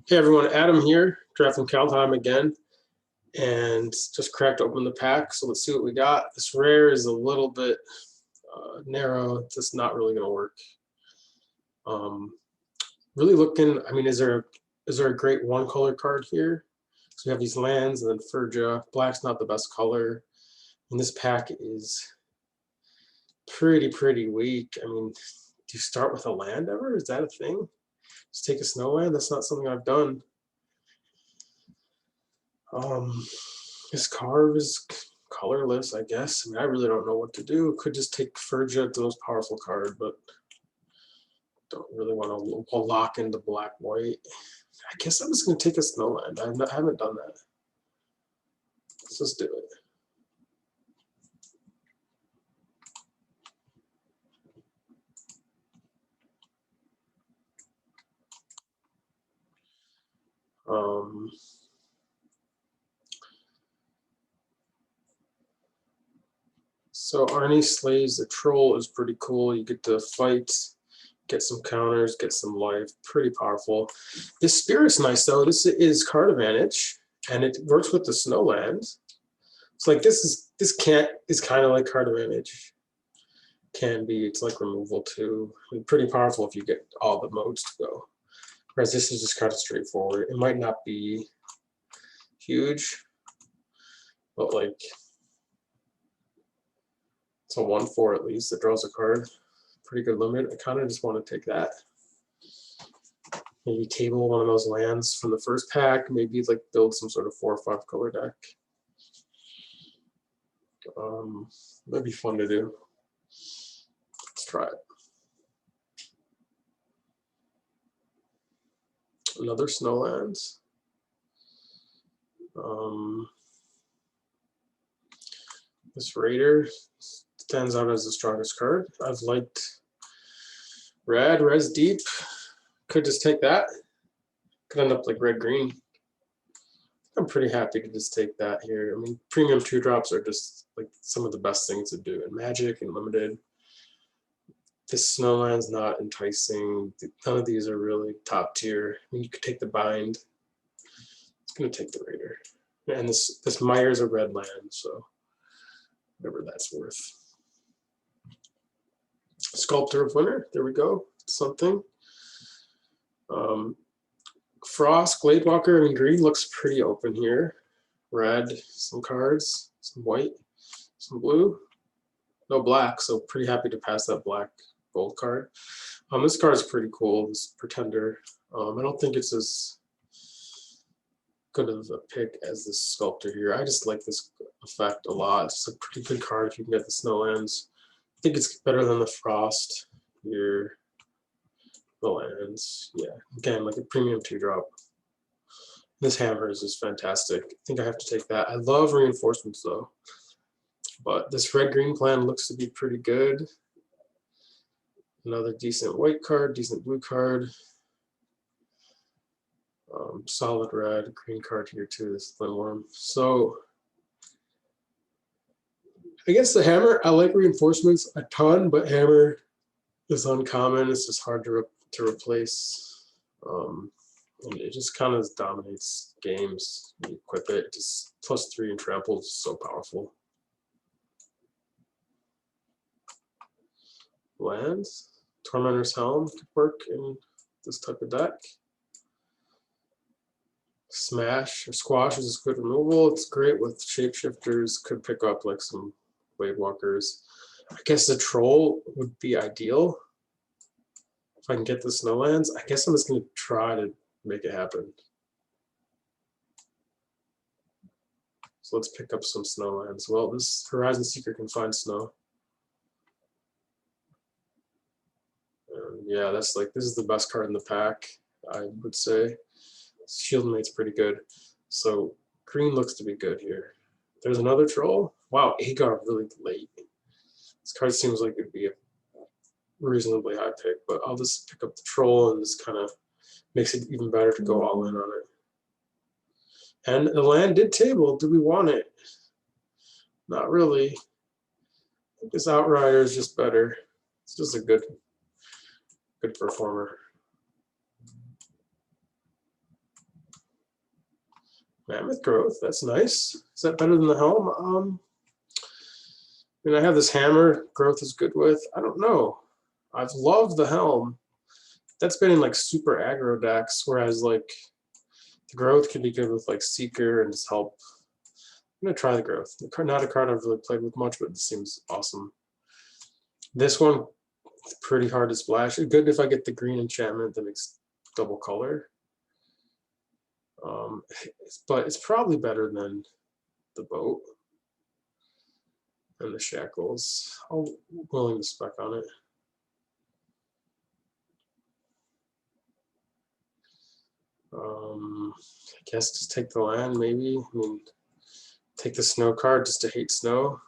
Hey everyone, Adam here, drafting Kaldheim again, and just cracked open the pack. So let's see what we got. This rare is a little bit narrow. It's just not really going to work. Um, really looking. I mean, is there a great one color card here? So we have these lands and then Furja. Black's not the best color, and this pack is pretty weak. I mean, do you start with a land ever? Is that a thing? Just take a snow land? That's not something I've done. His carve is colorless, I guess. I mean, I really don't know what to do. Could just take Furja, the most powerful card, but don't really want to lock into black white. I guess I'm just going to take a snowland. I haven't done that. Let's just do it. So Arnie slays the troll is pretty cool. You get to fight, get some counters, get some life. Pretty powerful. This spirit's nice though. This is card advantage, and it works with the snowland. It's like this is kind of like card advantage. Can be. It's like removal too. I mean, pretty powerful if you get all the modes to go. Whereas this is just kind of straightforward. It might not be huge, but like it's a 1/4 at least that draws a card. Pretty good limit. I kind of just want to take that. Maybe table one of those lands from the first pack. Maybe like build some sort of 4 or 5 color deck. That'd be fun to do. Let's try it. Another snowlands. This Raider stands out as the strongest card. I've liked red, res deep. Could just take that. Could end up like red-green. I'm pretty happy to just take that here. I mean, premium 2-drops are just like some of the best things to do in Magic and Limited. This Snowland's not enticing. None of these are really top tier. I mean, you could take the Bind. It's going to take the Raider. And this Myers a red land, so whatever that's worth. Sculptor of Winter. There we go. Something. Frost, Gladewalker. I mean, green looks pretty open here. Red, some cards, some white, some blue. No black, so pretty happy to pass that black gold card. This card is pretty cool, this Pretender. I don't think it's as good of a pick as this Sculptor here. I just like this effect a lot. It's a pretty good card if you can get the Snowlands. I think it's better than the Frost here. The lands, yeah. Again, like a premium 2-drop. This Hammers is fantastic. I think I have to take that. I love reinforcements though. But this red-green plan looks to be pretty good. Another decent white card, decent blue card. Solid red, green card here too, this Lindworm. So I guess the Hammer, I like reinforcements a ton, but Hammer is uncommon. It's just hard to replace. And it just kind of dominates games. You equip it, just +3 and trample is so powerful. Lands. Tormentor's Helm could work in this type of deck. Smash or Squash is good removal. It's great with Shapeshifters. Could pick up like some Wave Walkers. I guess the Troll would be ideal. If I can get the Snowlands, I guess I'm just going to try to make it happen. So let's pick up some Snowlands. Well, this Horizon Seeker can find snow. Yeah, that's like, this is the best card in the pack, I would say. Shieldmate's pretty good. So green looks to be good here. There's another Troll. Wow, Agar really late. This card seems like it'd be a reasonably high pick, but I'll just pick up the Troll and this kind of makes it even better to go all in on it. And the land did table. Do we want it? Not really. I think this Outrider is just better. It's just a good performer. Mammoth growth, that's nice. Is that better than the helm? I mean, I have this hammer. Growth is good with. I don't know. I've loved the helm. That's been in like super aggro decks, whereas like the growth could be good with like Seeker and just help. I'm gonna try the growth. Not a card I've really played with much, but it seems awesome. This one, it's pretty hard to splash. It's good if I get the green enchantment that makes double color. But it's probably better than the boat and the shackles. I'm willing to spec on it. I guess just take the land, maybe. I mean, take the snow card just to hate snow.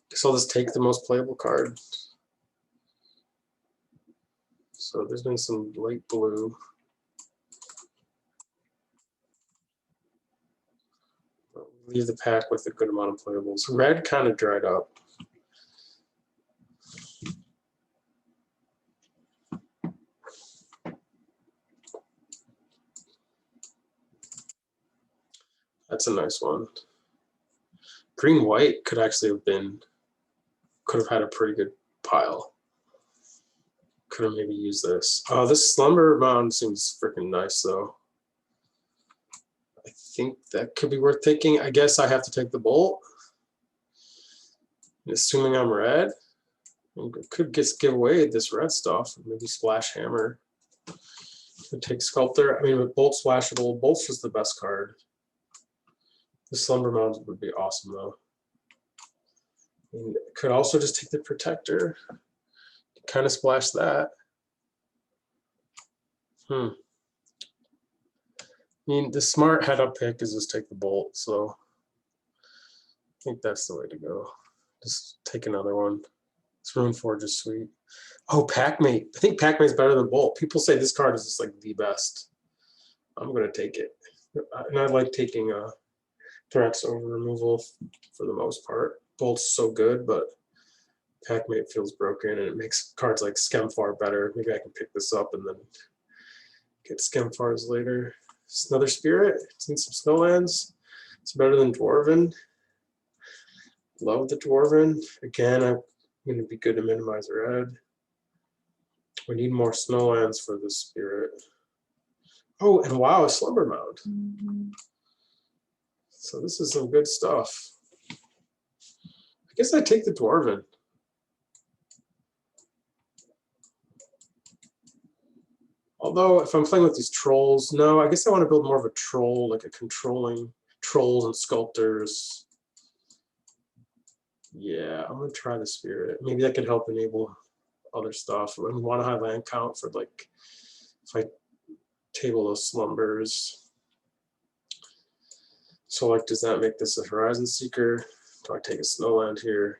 Guess I'll just take the most playable card. So there's been some light blue. Leave the pack with a good amount of playables. Red kind of dried up. That's a nice one. Green white could actually have been, could have had a pretty good pile. Could have maybe used this. Oh, this slumber mound seems freaking nice though. I think that could be worth taking. I guess I have to take the bolt. Assuming I'm red, I could just give away this red stuff. Maybe splash hammer. Could take sculptor. I mean, with bolt splashable, bolt's just the best card. The slumber mound would be awesome though. And could also just take the protector. Kind of splash that. I mean, the smart head-up pick is just take the bolt, so I think that's the way to go. Just take another one. This Rune Forge is sweet. Oh, Packmate. I think Packmate's better than Bolt. People say this card is just like the best. I'm going to take it. And I like taking threats over removal for the most part. Bolt's so good, but Packmate feels broken, and it makes cards like Skemfar better. Maybe I can pick this up and then get Skemfars later. It's another Spirit. It's in some Snowlands. It's better than Dwarven. Love the Dwarven. Again, I'm going to be good to minimize red. We need more Snowlands for this Spirit. Oh, and wow, a Slumber Mound. So this is some good stuff. I guess I take the Dwarven. Although, if I'm playing with these trolls, no, I guess I want to build more of a troll, like a controlling trolls and sculptors. Yeah, I'm going to try the Spirit. Maybe that could help enable other stuff. I want a high land count for, like, if I table those slumbers. So, like, does that make this a Horizon Seeker? Do I take a Snowland here?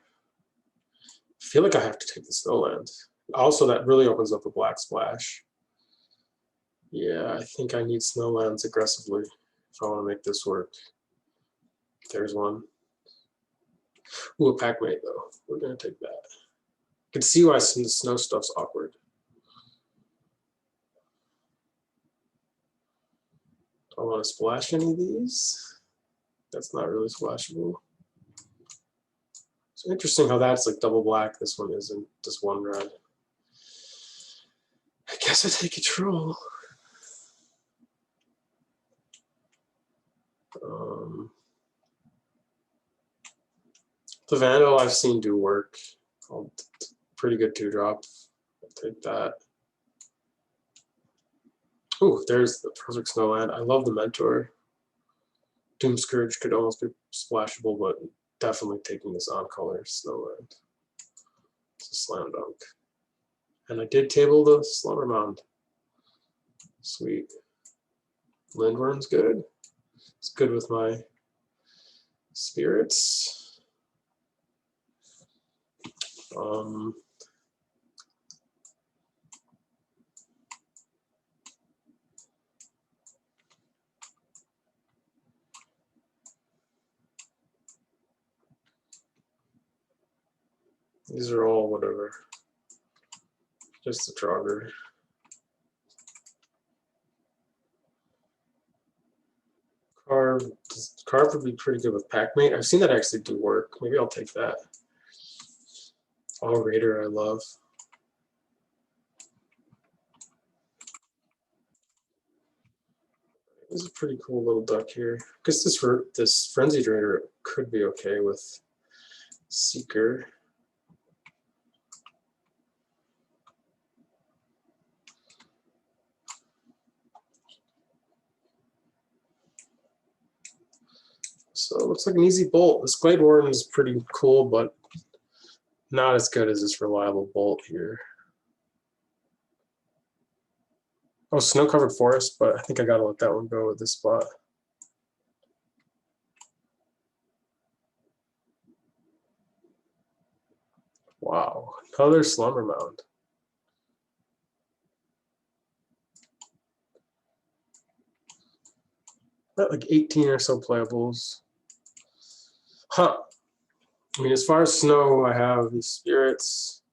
I feel like I have to take the Snowland. Also, that really opens up a black splash. Yeah, I think I need Snowlands aggressively if I want to make this work. There's one. Ooh, a Packmate, though. We're going to take that. I can see why some of the snow stuff's awkward. Do I want to splash any of these? That's not really splashable. It's interesting how that's like double black. This one isn't, just one red. I guess I take a troll. The Vandal I've seen do work. Pretty good 2-drop. I'll take that. Ooh, there's the perfect Snowland. I love the Mentor. Doom Scourge could almost be splashable, but definitely taking this on color Snowland. It's a slam dunk. And I did table the Slumber Mound. Sweet. Lindworm's good. It's good with my spirits. These are all whatever. Just a Trogger. Carve Carve would be pretty good with Packmate. I've seen that actually do work. Maybe I'll take that. All Raider I love. This is a pretty cool little duck here. I guess this Frenzied Raider could be okay with Seeker. So it looks like an easy bolt. This Glade Warden is pretty cool, but not as good as this reliable bolt here. Oh, Snow-Covered Forest, but I think I gotta let that one go with this spot. Wow, another Slumber Mound. Got like 18 or so playables. Huh. I mean, as far as snow, I have these spirits.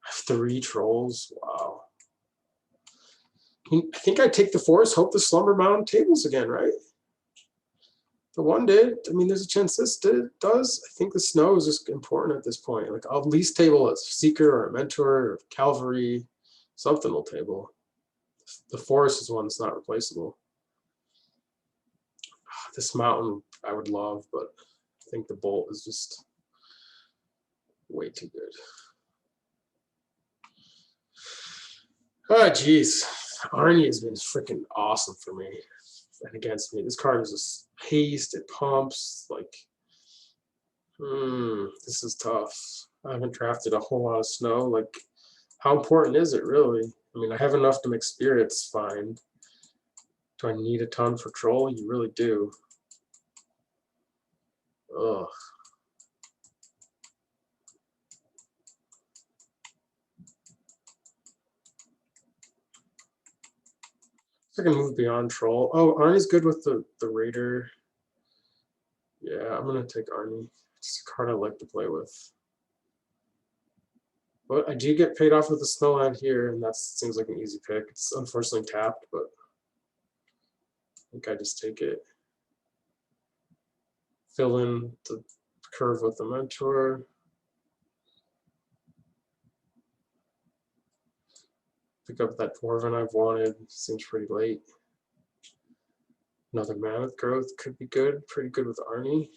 I have 3 trolls. Wow. I think I take the forest, hope the Slumber Mound tables again, right? The one did. I mean, there's a chance this does. I think the snow is just important at this point. Like, I'll at least table a Seeker or a Mentor or Cavalry. Something will table. The forest is one that's not replaceable. This mountain I would love, but I think the bolt is just way too good. Oh, geez. Arnie has been freaking awesome for me and against me. This card is just haste, it pumps. Like, this is tough. I haven't drafted a whole lot of snow. Like, how important is it really? I mean, I have enough to make spirits fine. Do I need a ton for troll? You really do. Ugh. I can move beyond troll. Oh, Arnie's good with the Raider. Yeah, I'm gonna take Arnie. It's a card I like to play with. But I do get paid off with the Snowland here, and that seems like an easy pick. It's unfortunately tapped, but I think I just take it. Fill in the curve with the Mentor. Pick up that Dwarven I've wanted. Seems pretty late. Another Mammoth Growth could be good. Pretty good with Arnie.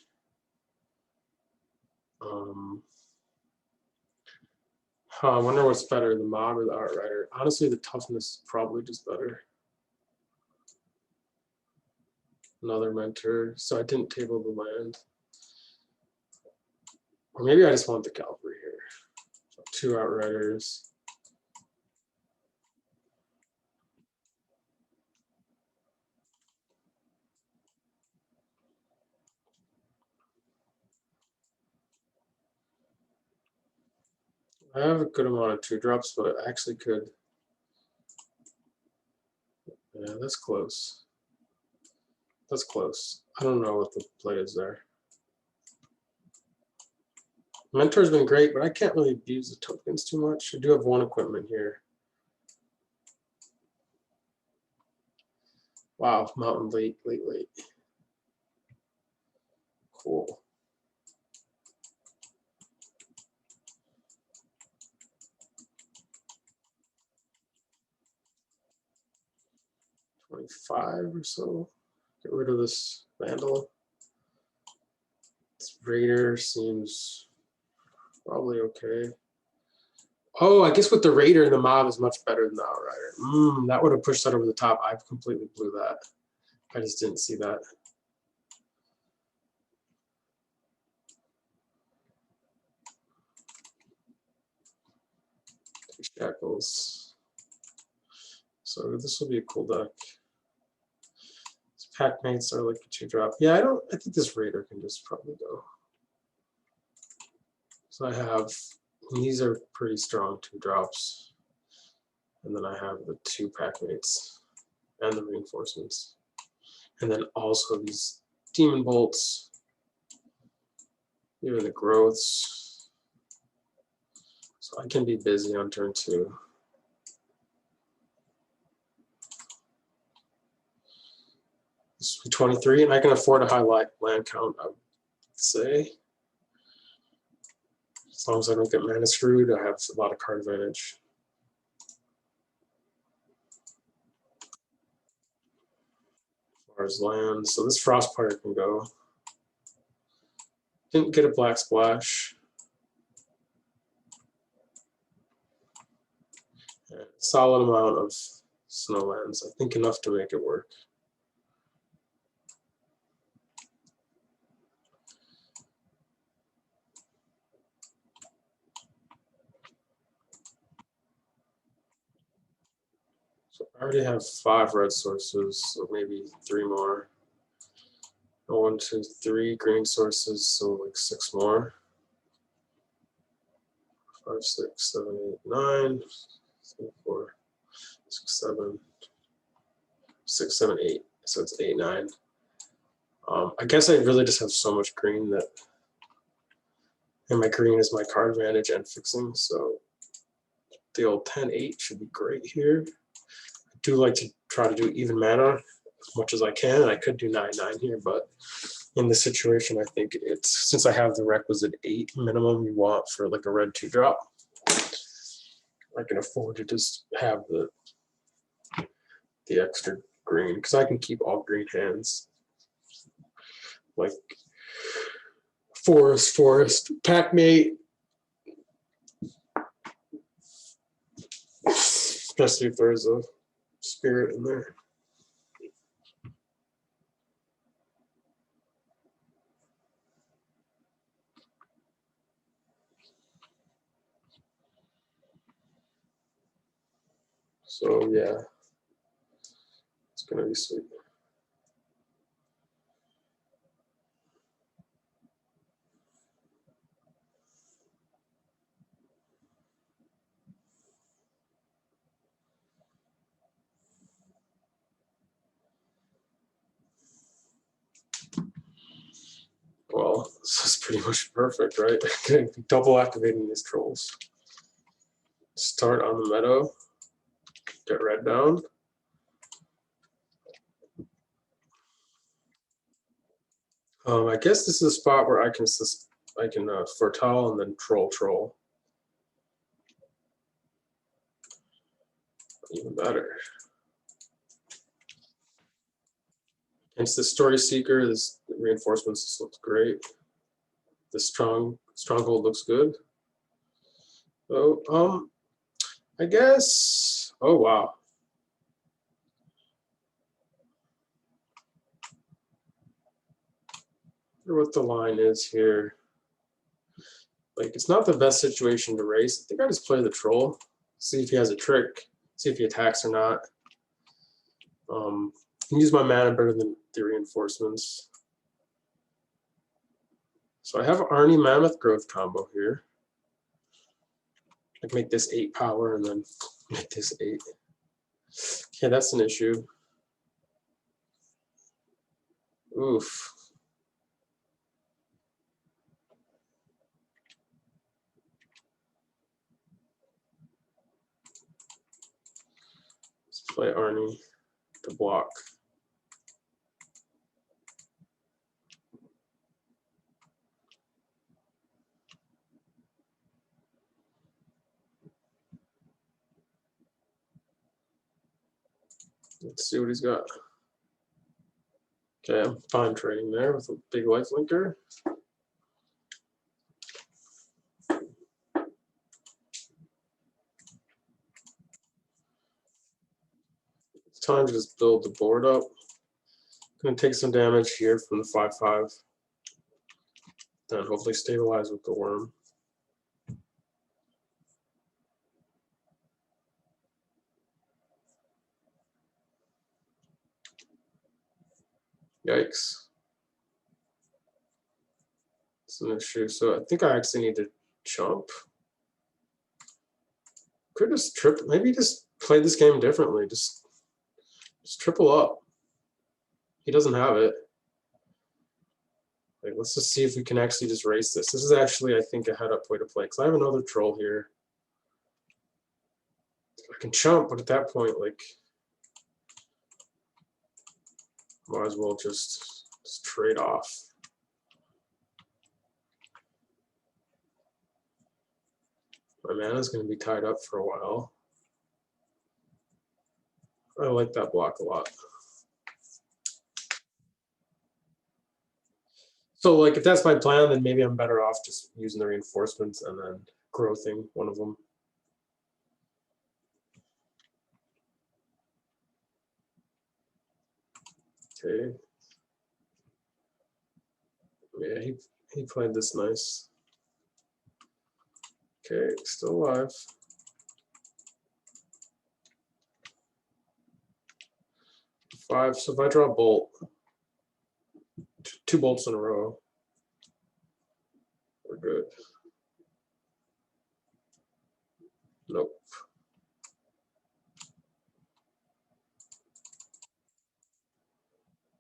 I wonder what's better, the Mob or the Outrider. Honestly, the toughness is probably just better. Another Mentor. So I didn't table the land. Or maybe I just want the Cavalry here. So 2 Outriders. I have a good amount of 2-drops, but I actually could. Yeah, that's close. That's close. I don't know what the play is there. Mentor's been great, but I can't really abuse the tokens too much. I do have 1 equipment here. Wow, Mountain late. Cool. $25 or so. Get rid of this Vandal. This Raider seems probably okay. Oh, I guess with the Raider, the Mob is much better than the Outrider. That would have pushed that over the top. I completely blew that. I just didn't see that. Shackles. So this will be a cool deck. These Packmates are like a 2-drop. Yeah, I think this Raider can just probably go. So I have, these are pretty strong 2-drops. And then I have the 2 Packmates and the reinforcements. And then also these Demon Bolts, even the growths. So I can be busy on turn 2. This 23, and I can afford a high land count, I would say. As long as I don't get mana screwed, I have a lot of card advantage. As far as land, so this Frostfire can go. Didn't get a black splash. And solid amount of snow lands. I think enough to make it work. So I already have 5 red sources, so maybe 3 more. 1, 2, 3 green sources, so like 6 more. 5, 6, 7, 8, 9, 3, 4, 6, 7, 6, 7, 8. So it's 8, 9. I guess I really just have so much green that, and my green is my card advantage and fixing. So the old 10-8 should be great here. I do like to try to do even mana as much as I can. I could do 9-9 here, but in this situation, I think it's, since I have the requisite 8 minimum you want for like a red 2-drop, I can afford to just have the extra green, because I can keep all green hands. Like forest, packmate, especially if there's a spirit in there. So yeah, it's gonna be sweet. Well, this is pretty much perfect, right? Double activating these trolls. Start on the meadow, get red down. I guess this is a spot where I can foretell and then troll. Even better. Against the Story Seeker, this reinforcements looks great. The stronghold looks good. So I guess. Oh wow. I wonder what the line is here. Like, it's not the best situation to race. I think I just play the troll, see if he has a trick, see if he attacks or not. I can use my mana better than the reinforcements. So I have Arnie Mammoth Growth combo here. I can make this 8 power and then make this 8. Okay, that's an issue. Oof. Let's play Arnie to block. Let's see what he's got. Okay, I'm fine trading there with a big life linker. It's time to just build the board up. Gonna take some damage here from the 5/5. Then hopefully stabilize with the worm. Yikes. It's an issue. So I think I actually need to jump. Could just maybe just play this game differently. Just triple up. He doesn't have it. Like, let's just see if we can actually just race this. This is actually, I think, a head-up way to play, because I have another troll here. I can chump, but at that point, like, Might as well just trade off. My mana's going to be tied up for a while. I like that block a lot. So like if that's my plan, then maybe I'm better off just using the reinforcements and then growthing one of them. Okay. Yeah, he played this nice. Okay, still alive. Five. So if I draw a bolt, two bolts in a row, we're good. Nope.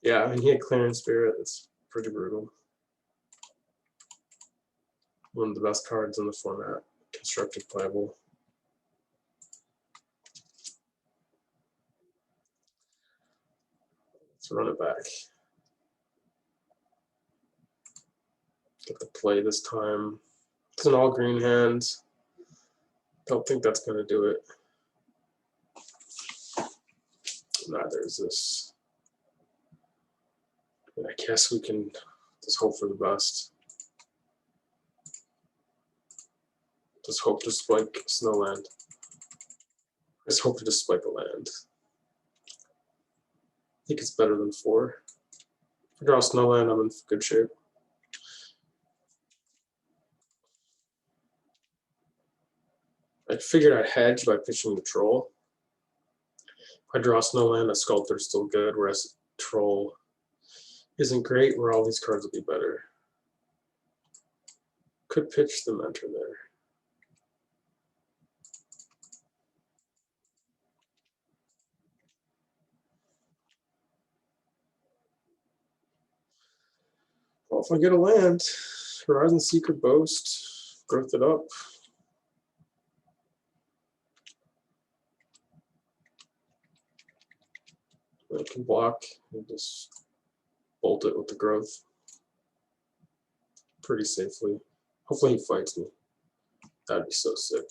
Yeah, I mean, he had Clearing Spirit. That's pretty brutal. One of the best cards in the format. Constructed playable. Let's run it back. Get the play this time. It's an all green hand. Don't think that's going to do it. Neither is this. I guess we can just hope for the best. Just hope to spike Snowland. Just hope to just spike a land. I think it's better than 4. If I draw Snowland, I'm in good shape. I figured I'd hedge by pitching the Troll. If I draw Snowland, a Sculptor's still good, whereas Troll isn't great, where all these cards will be better. Could pitch the Mentor there. Well, if I get a land, Horizon Seeker Boast, growth it up. I can block and just bolt it with the growth pretty safely. Hopefully he fights me. That'd be so sick.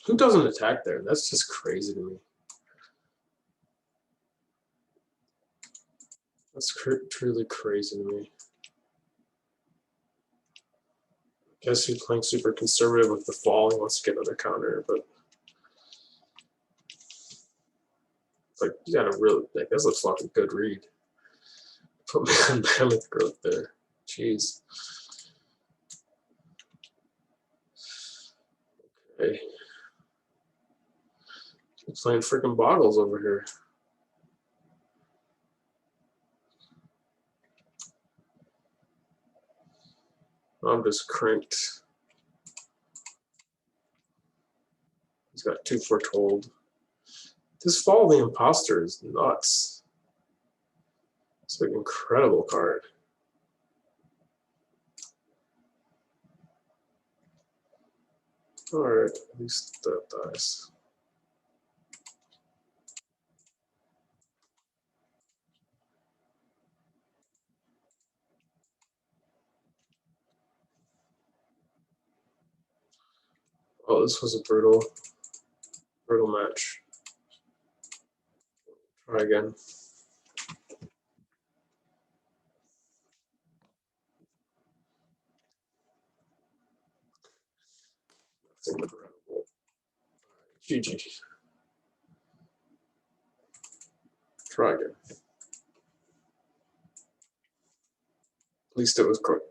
Who doesn't attack there? That's just crazy to me. That's truly crazy to me. I guess he's playing super conservative with the fall. He wants to get another counter, but like you gotta really think that's a fucking good read. Put Mammoth Growth there. Jeez. Okay. He's playing freaking Boggles over here. I'm just cranked. He's got 2 Foretold. This Fall of the Imposter is nuts. It's an incredible card. Alright, at least that dies. Oh, this was a brutal match. Try again. That's incredible. GG. Try again. At least it was quick.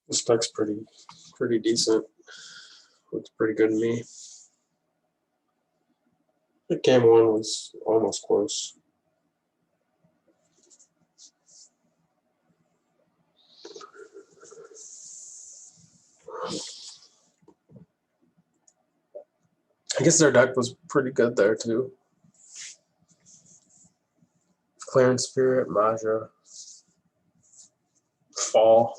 The spec's pretty decent. Looks pretty good to me. The game 1 was almost close. I guess their deck was pretty good there too. Clearing Spirit, Maja. fall.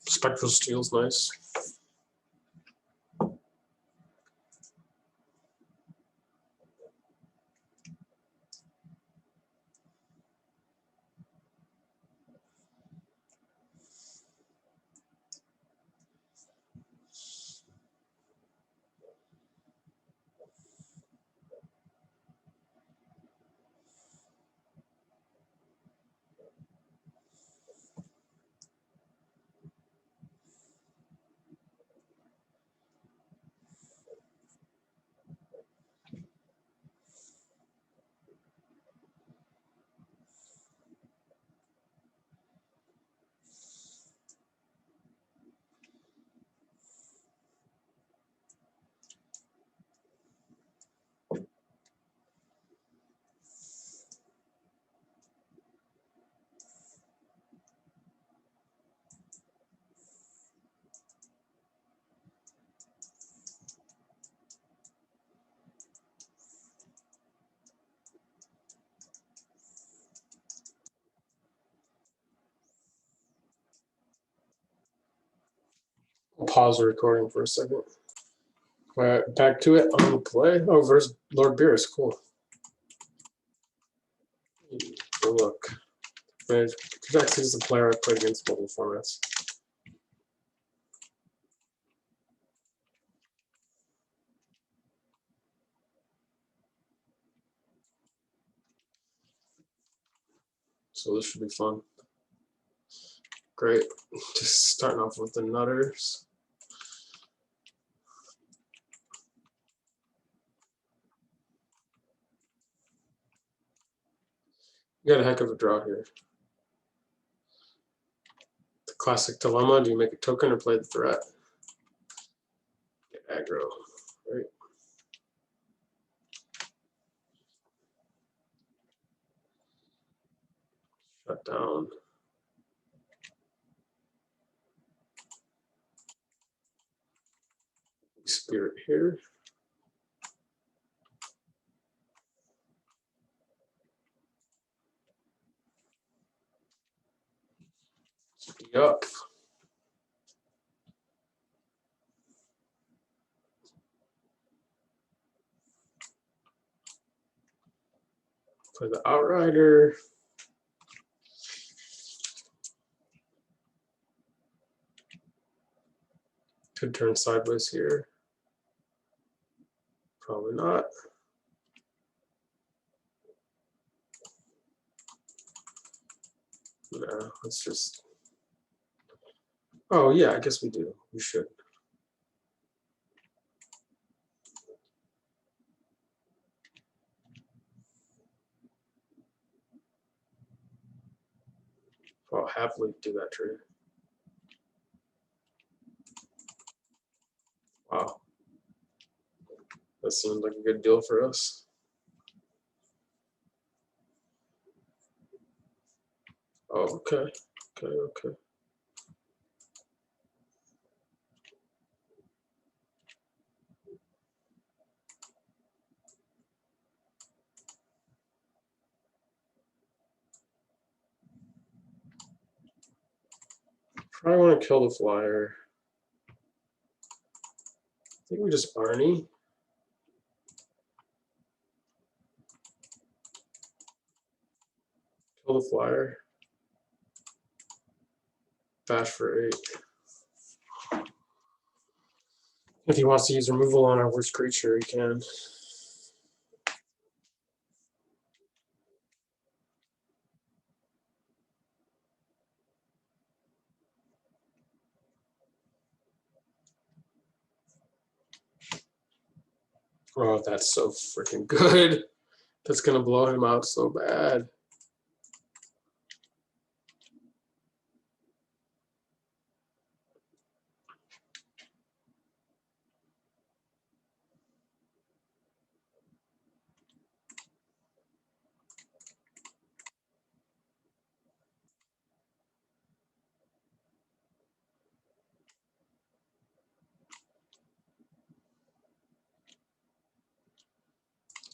Spectral Steel's nice. I'll pause the recording for a second. All right, back to it on the play. Oh, versus Lord Beerus, cool. Look, Jax is a player I've played against multiple formats. So this should be fun. Great. Just starting off with the nutters. You got a heck of a draw here. The classic dilemma, do you make a token or play the threat? Get aggro, right? Shut down. Spirit here. Yup. Play the Outrider. Could turn sideways here. Probably not. No, let's just. Oh, yeah, I guess we do. We should. I'll happily do that trade. Wow. That seemed like a good deal for us. Oh, okay. Okay. Probably want to kill the flyer. I think we just Arnie. Kill the flyer. Bash for 8. If he wants to use removal on our worst creature, he can. Oh, that's so freaking good. That's going to blow him out so bad.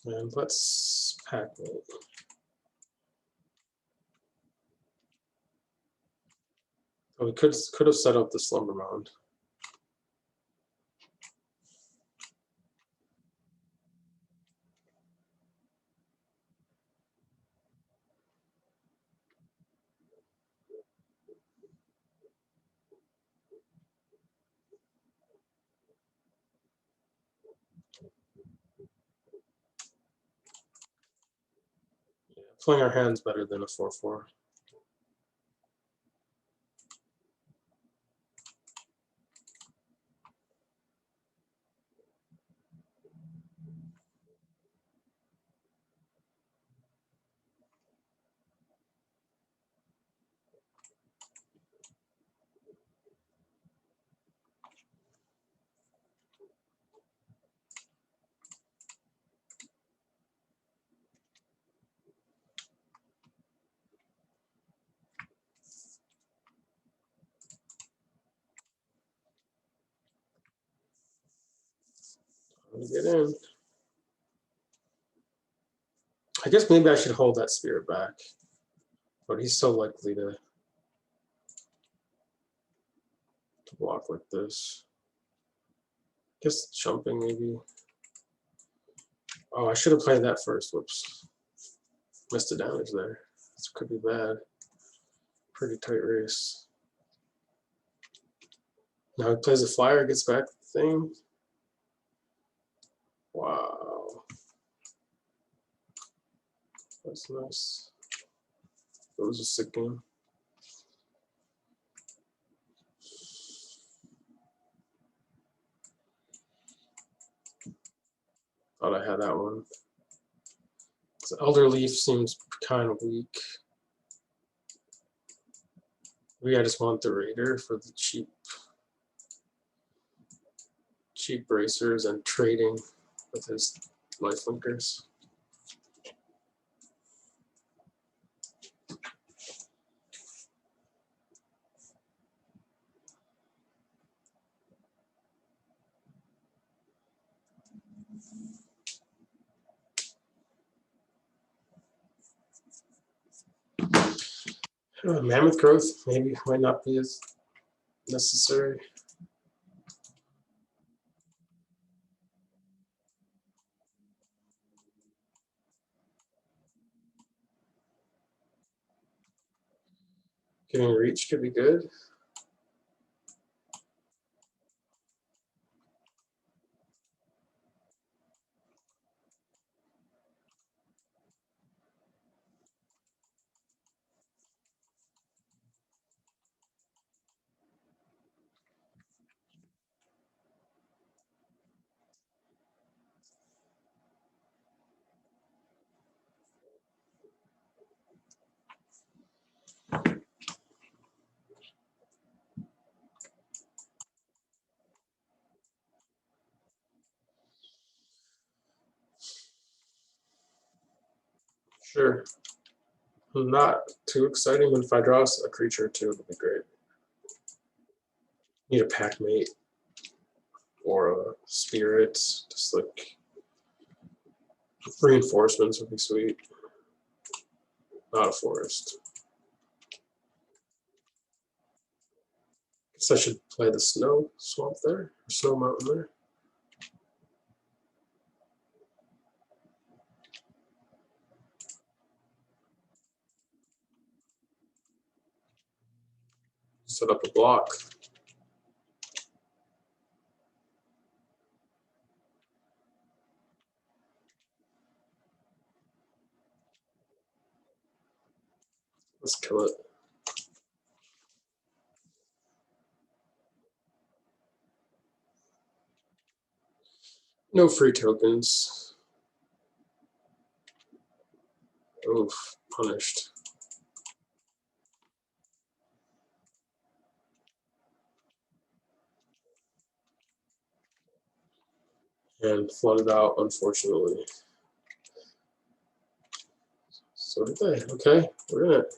And let's pack it. We could have set up the slumber mound. Yeah, playing our hands better than a 4/4. Get in. I guess maybe I should hold that spirit back, but he's so likely to block like this. Guess jumping maybe. Oh, I should have played that first. Whoops. Missed the damage there. This could be bad. Pretty tight race. Now he plays a flyer, gets back the thing. Wow. That's nice. It was a sick game. Thought I had that one. The Elder Leaf seems kind of weak. Maybe I just want the Raider for the cheap bracers and trading with his lifelinkers. Mammoth growth maybe might not be as necessary. Getting reach could be good. Sure. Not too exciting, but if I draw a creature or two, it'll be great. Need a pack mate or a spirit. Just like reinforcements would be sweet. Not a forest. Guess I should play the snow swamp there, or snow mountain there. Set up a block. Let's kill it. No free tokens. Oof, punished. And flooded out, unfortunately. So did they. Okay, we're in it.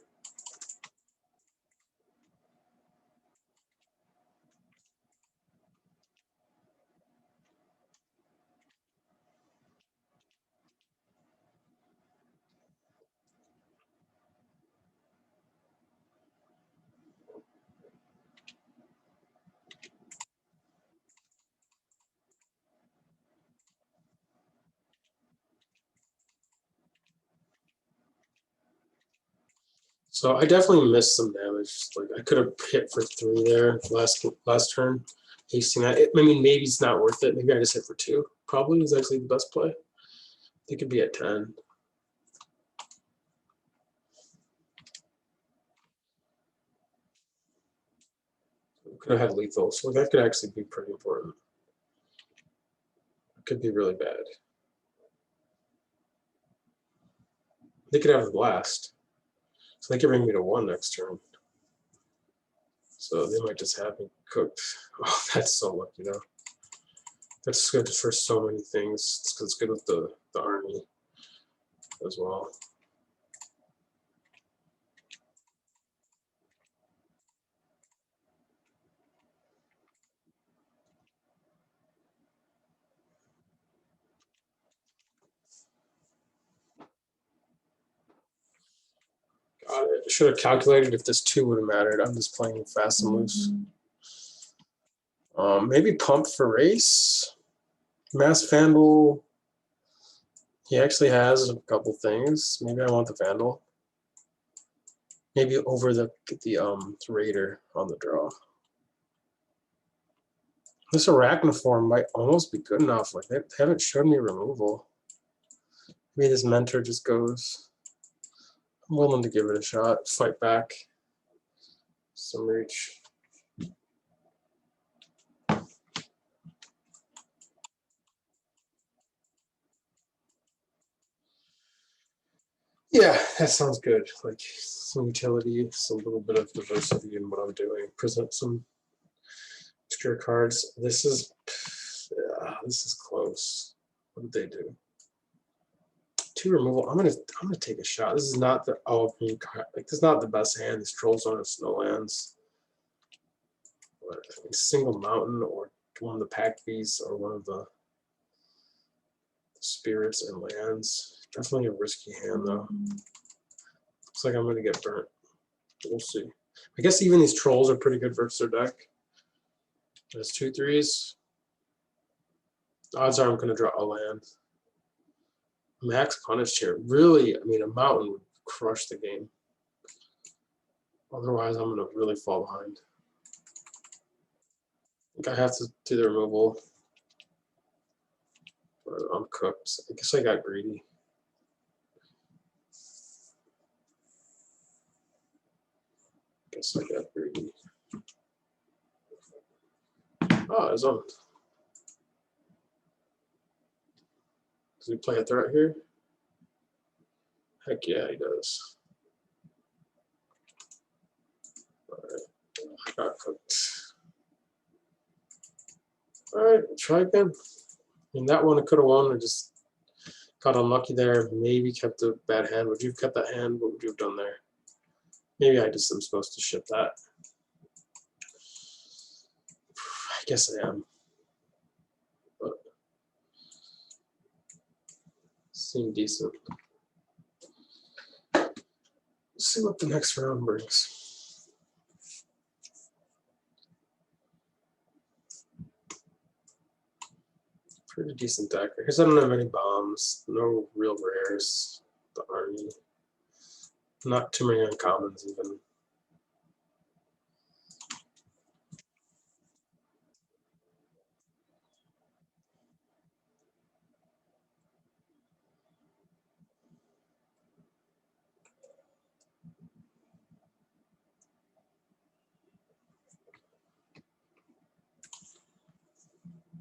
So I definitely missed some damage. Like I could have hit for 3 there last turn. Hasting that. I mean, maybe it's not worth it. Maybe I just hit for 2. Probably is actually the best play. They could be at 10. Could have had lethal, so that could actually be pretty important. It could be really bad. They could have a blast. So they could bring me to 1 next turn. So they might just have me cooked. Oh, that's so lucky though. That's good for so many things. It's because it's good with the army as well. Got it. Should have calculated if this 2 would have mattered. I'm just playing fast and loose. Maybe pump for race. Mass Vandal. He actually has a couple things. Maybe I want the Vandal. Maybe over the Raider on the draw. This Arachnoform might almost be good enough. Like they haven't shown me removal. Maybe this Mentor just goes. I'm willing to give it a shot. Fight back. Some reach. Yeah, that sounds good. Like some utility, some little bit of diversity in what I'm doing. Present some obscure cards. This is close. What did they do? 2 removal. I'm gonna take a shot. This is not the this is not the best hand. These trolls on snowlands. But single mountain or one of the pack beasts or one of the spirits and lands. Definitely a risky hand though. Looks like I'm gonna get burnt. We'll see. I guess even these trolls are pretty good versus their deck. There's 2 3s. Odds are I'm gonna draw a land. Max punished here. Really, I mean, a mountain would crush the game. Otherwise, I'm gonna really fall behind. I think I have to do the removal. But I'm cooked. I guess I got greedy. Oh, it's on. Does he play a threat here? Heck yeah, he does. Alright, I got cooked. Alright, try again. In that one, I could have won. I just got unlucky there. Maybe kept a bad hand. Would you have kept that hand? What would you have done there? Maybe I just am supposed to ship that. I guess I am. But seemed decent. Let's see what the next round brings. Pretty decent deck. I guess I don't have any bombs. No real rares. The army. Not too many uncommons even.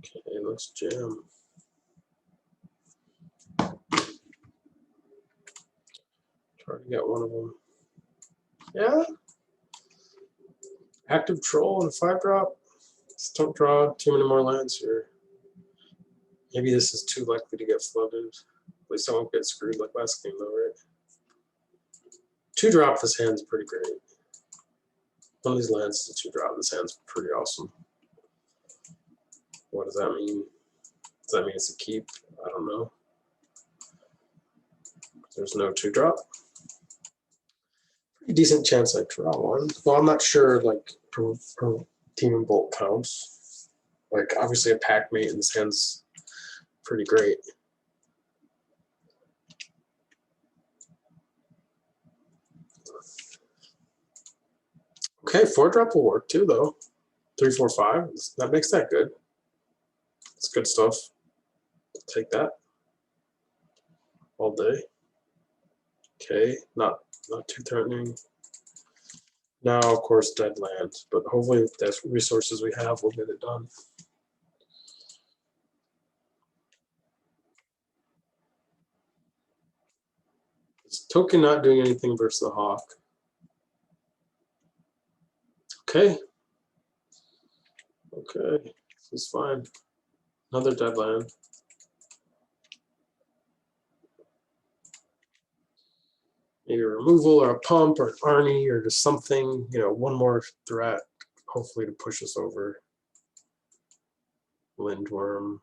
Okay, let's jam. Try to get one of them. Yeah. Active troll and 5-drop. Just don't draw too many more lands here. Maybe this is too likely to get flooded. At least I won't get screwed like last game though, right? 2-drop this hand's pretty great. One of these lands is a 2-drop. This hand's pretty awesome. What does that mean? Does that mean it's a keep? I don't know. There's no 2-drop. Pretty decent chance I draw one. Well, I'm not sure like per Team and Bolt counts. Like obviously a pack mate in this hand's pretty great. Okay, 4-drop will work too, though. 3, 4, 5. That makes that good. It's good stuff. Take that all day. Okay, not too threatening. Now, of course, dead land, but hopefully with the resources we have, we'll get it done. Is token not doing anything versus the hawk? Okay. Okay, this is fine. Another dead land. Maybe a removal or a pump or an Arnie or just something, you know, one more threat, hopefully to push us over. Lindworm.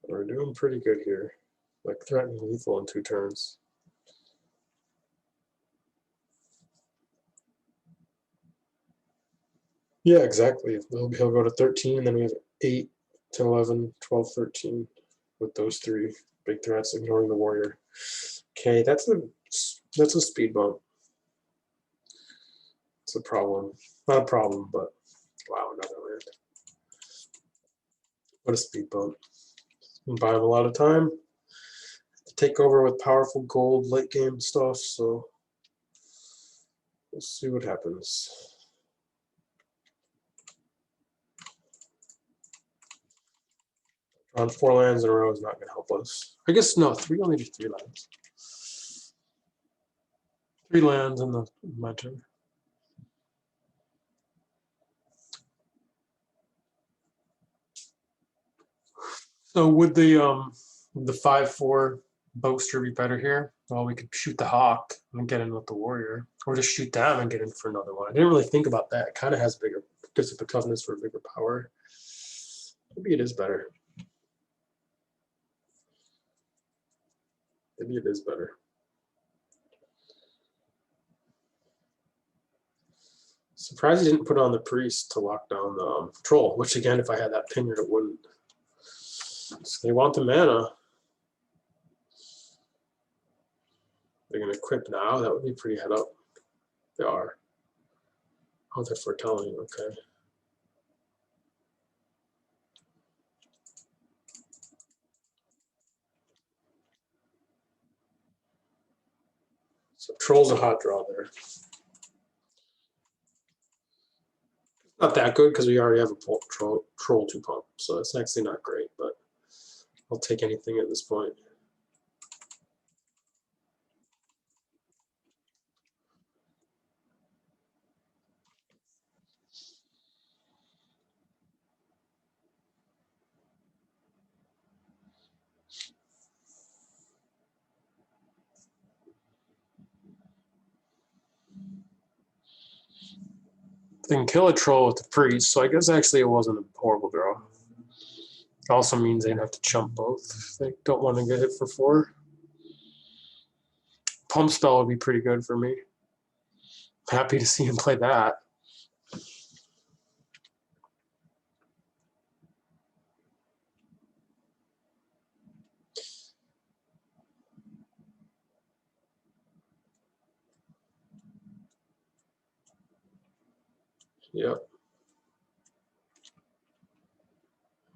We're doing pretty good here. Like threatening lethal in 2 turns. Yeah, exactly. He'll go to 13, and then we have 8, 10, 11, 12, 13 with those 3 big threats, ignoring the warrior. Okay, that's a speed bump. It's a problem. Not a problem, but wow, another land. What a speed bump. And buy him a lot of time to take over with powerful gold late game stuff, so we'll see what happens. On 4 lands in a row is not going to help us. I guess no, only do 3 lands. 3 lands in my turn. So would the 5/4 boaster be better here? Well, we could shoot the hawk and get in with the warrior, or just shoot down and get in for another one. I didn't really think about that. It kind of has bigger, gives up a toughness for bigger power. Maybe it is better. Maybe it is better. Surprised he didn't put on the priest to lock down the troll, which again, if I had that pinion, it wouldn't. So they want the mana. They're going to equip now. That would be pretty head up. They are. Oh, they're foretelling. Okay. So troll's a hot draw there. Not that good because we already have a troll to pump, so it's actually not great, but I'll take anything at this point. They can kill a troll with the priest, so I guess actually it wasn't a horrible draw. It also means they'd have to chump both if they don't want to get hit for 4. Pump spell would be pretty good for me. Happy to see him play that. Yep.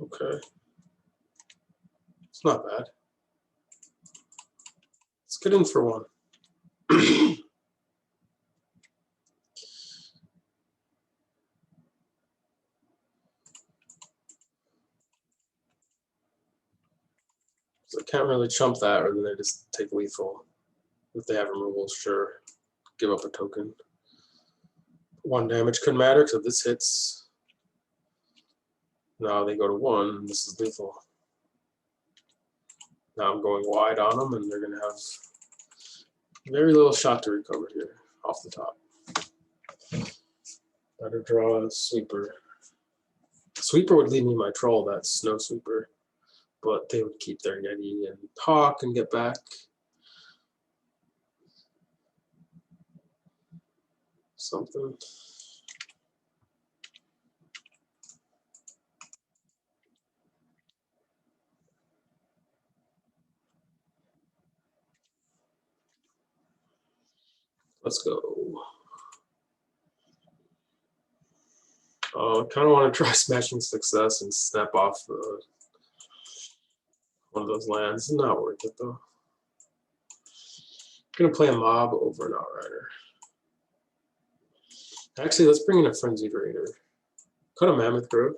Okay. It's not bad. Let's get in for one. So I can't really chump that, or then they just take lethal. If they have removals, sure. Give up a token. 1 damage couldn't matter because if this hits, now they go to 1. This is lethal. Now I'm going wide on them, and they're going to have very little shot to recover here off the top. Better draw a sweeper. Sweeper would leave me my troll, that's snow sweeper, but they would keep their Yeti and hawk and get back. Something. Let's go. I kind of want to try Smashing Success and snap off one of those lands. It's not worth it though. I'm gonna play a mob over an Outrider. Actually, let's bring in a Frenzied Raider. Cut a Mammoth Grove.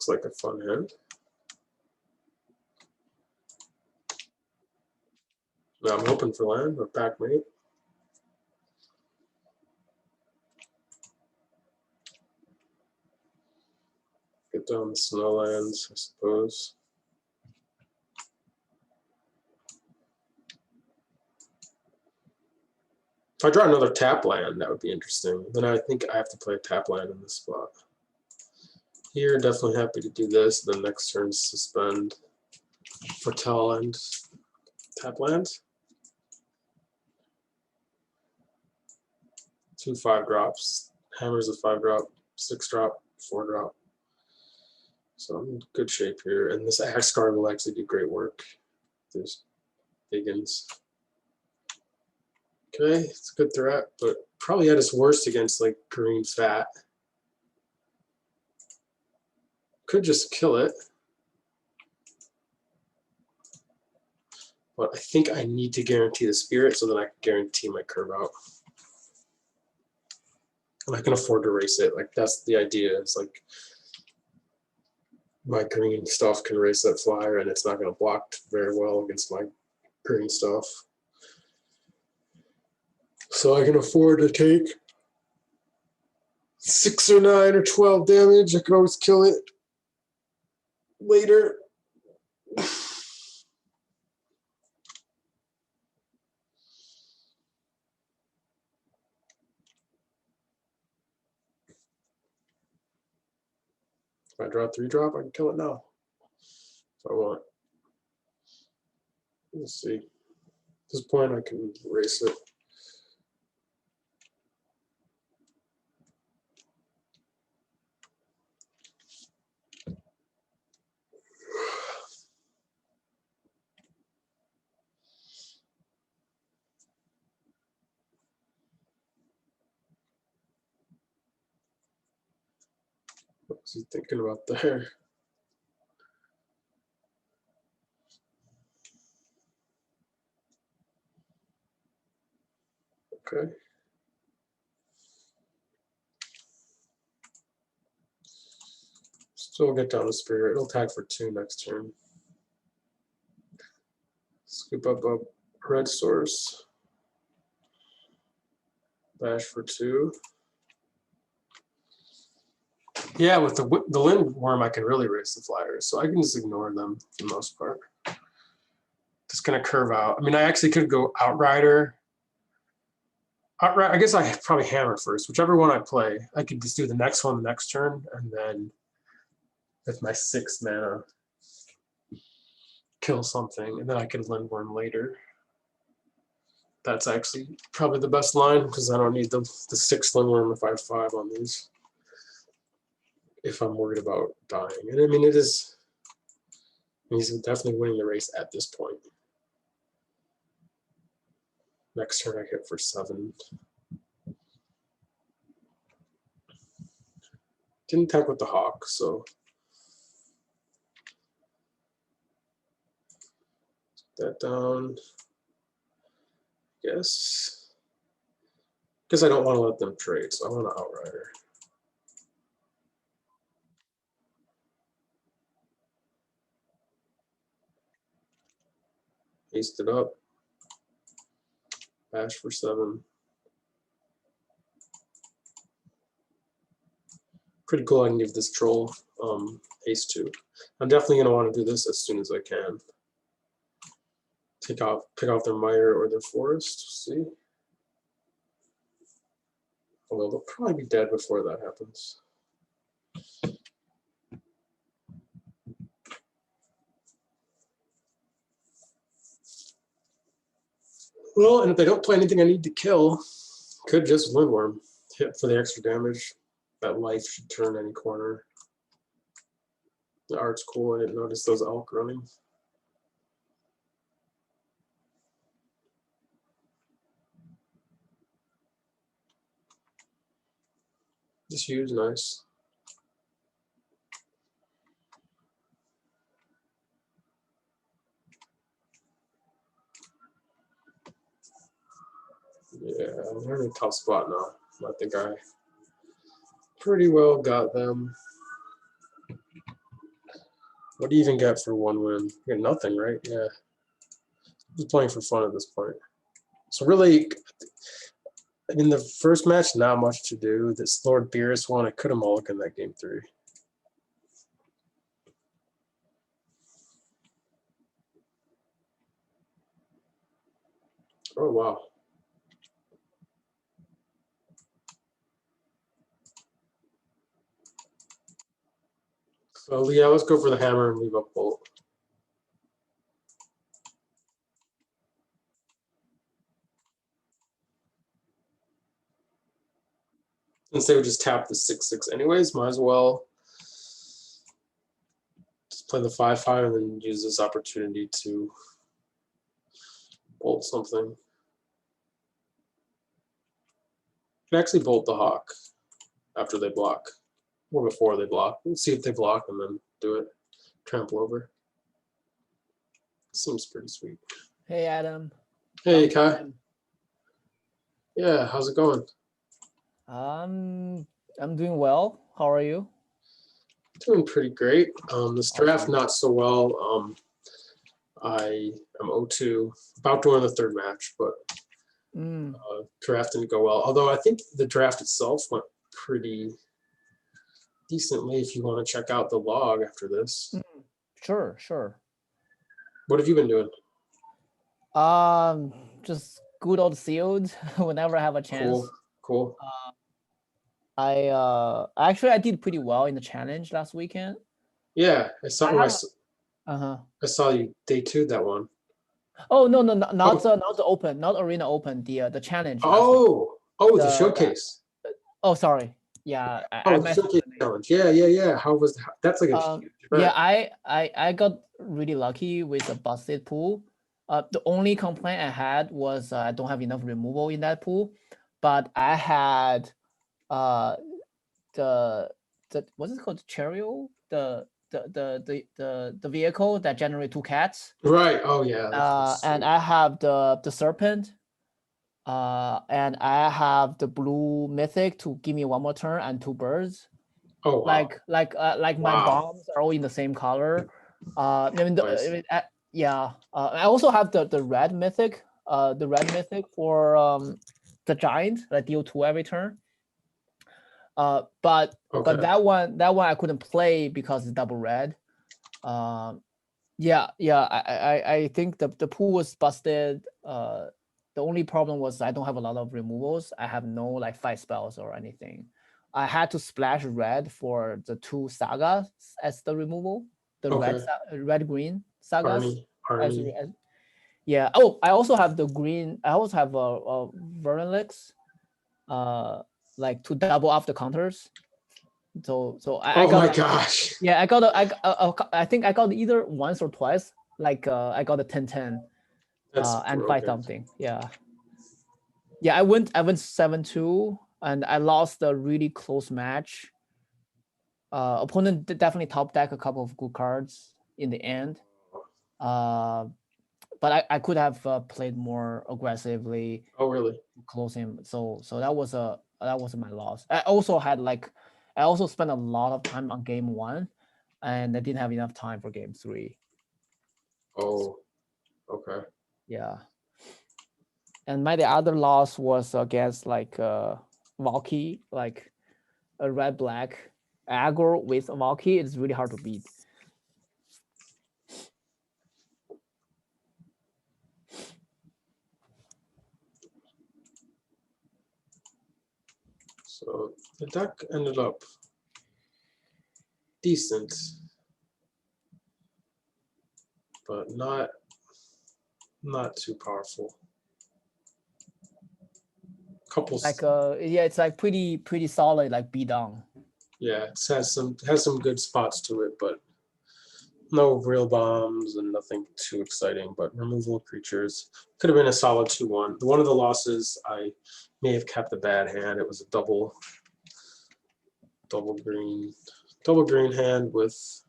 Looks like a fun hand. Now I'm hoping for land or pack mate. Get down the Snowlands, I suppose. If I draw another tap land, that would be interesting. Then I think I have to play a tap land in this spot. Here, definitely happy to do this. Then next turn, suspend, foretell, and tap land. 2 5-drops. Hammer's a 5-drop, 6-drop, 4-drop. So I'm in good shape here. And this Axe Guard will actually do great work. There's Higgins. Okay, it's a good threat, but probably at its worst against like green fat. Could just kill it. But I think I need to guarantee the spirit so that I can guarantee my curve out. And I can afford to race it. Like that's the idea. It's like my green stuff can race that flyer and it's not going to block very well against my green stuff. So I can afford to take 6 or 9 or 12 damage. I can always kill it later. If I draw a 3-drop, I can kill it now if I want. Let's see. At this point, I can erase it. What's he thinking about there? Okay. Still get down to spirit. It'll tag for 2 next turn. Scoop up a red source. Bash for 2. Yeah, with the Lindworm, I can really race the flyers, so I can just ignore them for the most part. Just gonna curve out. I mean, I actually could go Outrider. I guess I probably Hammer first. Whichever one I play, I could just do the next one the next turn, and then with my 6 mana, kill something, and then I could Lindworm later. That's actually probably the best line because I don't need the 6 Lindworm if I have 5 on these. If I'm worried about dying, and I mean it is. He's definitely winning the race at this point. Next turn I hit for 7. Didn't attack with the Hawk, so that down. Yes, because I don't want to let them trade, so I want to Outrider. Haste it up. Bash for 7. Pretty cool. I can give this troll haste 2. I'm definitely going to want to do this as soon as I can. Pick off their mire or their forest. See, although they'll probably be dead before that happens. Well, and if they don't play anything I need to kill, could just Lindworm. hit for the extra damage. That life should turn any corner. The art's cool. I didn't notice those elk running. This huge, nice. Yeah, they're in a tough spot now. I think I pretty well got them. What do you even get for one win? You get nothing, right? Yeah. Just playing for fun at this point. So really, in the first match, not much to do. This Lord Beerus one, I could have mulliganed that game 3. Oh, wow. So, yeah, let's go for the hammer and leave up bolt. Since they would just tap the 6/6 anyways, might as well just play the 5/5 and then use this opportunity to bolt something. You can actually bolt the hawk after they block, or before they block. We'll see if they block and then do it. Trample over. Seems pretty sweet. Hey, Adam. Hey, Long Kai. time. Yeah, how's it going? I'm doing well. How are you? Doing pretty great. This draft Awesome. not so well. I am 0-2, about to win the third match, but draft didn't go well. Although I think the draft itself went pretty decently. If you want to check out the log after this, Sure. what have you been doing? Just good old sealed whenever I have a chance. Cool. I did pretty well in the challenge last weekend. Yeah, I saw. I saw you day 2 that one. Oh no, not the open, not arena open. The challenge. The showcase. Sorry. Yeah. The showcase challenge. Yeah. How was that? That's like a huge event. Yeah, I got really lucky with a busted pool. The only complaint I had was I don't have enough removal in that pool, but I had the what's it called, chariot, the vehicle that generate 2 cats. Right. Oh yeah. And I have the serpent. And I have the blue mythic to give me 1 more turn and 2 birds. Oh wow. Like my bombs are all in the same color. I also have the red mythic. The red mythic for the giant that deal 2 every turn. But that one I couldn't play because it's double red. I think the pool was busted. The only problem was I don't have a lot of removals. I have no like 5 spells or anything. I had to splash red for the 2 sagas as the removal. The red green sagas. Arnie. Yeah. Oh, I also have the green. I also have a Vernelix, like to double off the counters. So I got. Oh my gosh. Yeah, I think I got either once or twice. Like I got a 10/10. And 5 something. Yeah. I went 7-2 and I lost a really close match. Opponent definitely top deck a couple of good cards in the end. But I could have played more aggressively. Oh really? To close him. So that was my loss. I also spent a lot of time on game 1, and I didn't have enough time for game 3. Oh, okay. Yeah. And my other loss was against like Valky, like a red black aggro with Valky. It's really hard to beat. So the deck ended up decent, but not too powerful. Couple. Like yeah, it's like pretty solid, like beat down. Yeah, it has some good spots to it, but no real bombs and nothing too exciting. But removal of creatures could have been a solid 2-1. One of the losses, I may have kept a bad hand. It was a double green hand with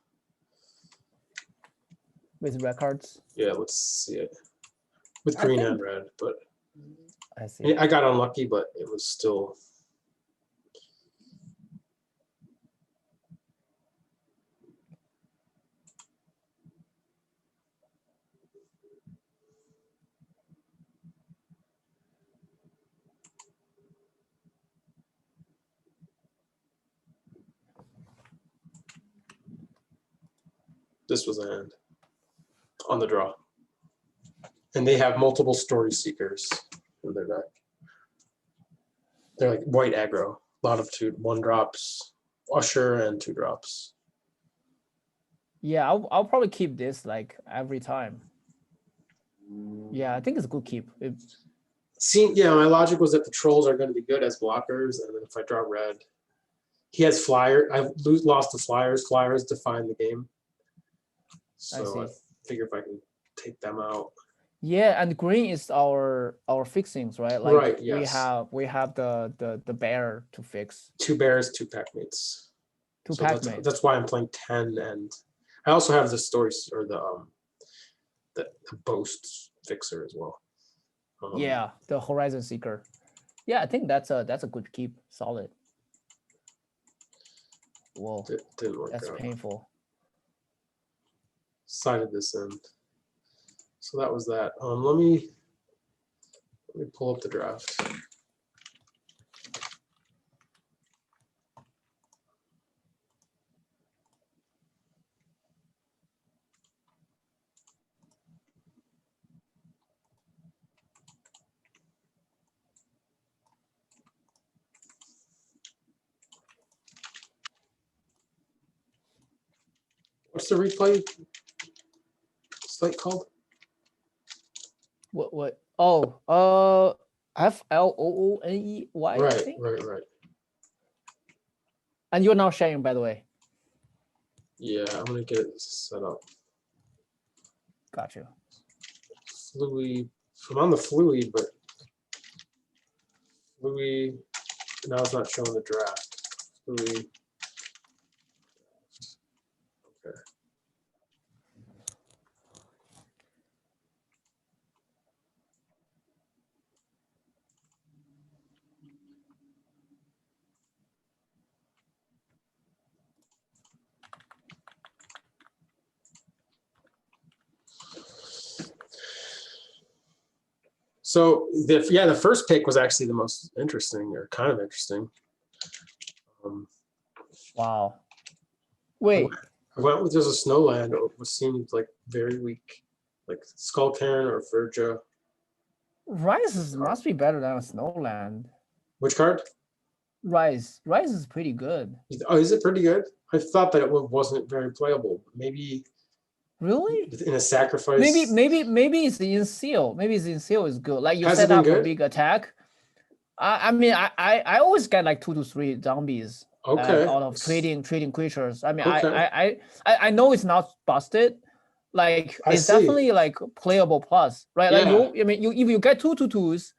red cards. Yeah, let's see it with green and red. But I see. I got unlucky, but it was still. This was a hand on the draw. And they have multiple story seekers in their deck. They're like white aggro. A lot of 1-drops, Usher, and 2-drops. Yeah, I'll probably keep this like every time. Yeah, I think it's a good keep. Yeah, my logic was that the trolls are going to be good as blockers, and then if I draw red, he has flyer. I lost the flyers. Flyers define the game. So I figure if I can take them out. Yeah, and green is our fixings, right? Like right. Yes. We have the bear to fix. 2 bears, 2 pack-mates. That's why I'm playing 10, and I also have the story or the boast fixer as well. Yeah, the Horizon Seeker. Yeah, I think that's a good keep. Solid. Whoa, didn't work that's out. painful. Sided this in. So that was that. Let me pull up the draft. What's the replay site called? What? Oh, FLOONEY. Right, I think. right. And you're now sharing, by the way. Yeah, I'm gonna get it set up. Gotcha. Fluey. I'm on the Fluey, but Fluey now it's not showing the draft. Fluey. Okay. So the first pick was actually the most interesting, or kind of interesting. Wow. Wait. I went with just a Snowland. It seemed like very weak, like Skull Cairn or Verja. Rise must be better than a Snowland. Which card? Rise is pretty good. Oh, is it pretty good? I thought that it wasn't very playable. Maybe. Really? In a sacrifice. Maybe it's in seal. Maybe it's in seal is good. Like you set up a big attack. I mean, I always get like 2 to 3 zombies. Okay. Out of trading creatures. I mean, okay. I know it's not busted. Like it's definitely like playable plus, right? Yeah. Like if you get 2 2s,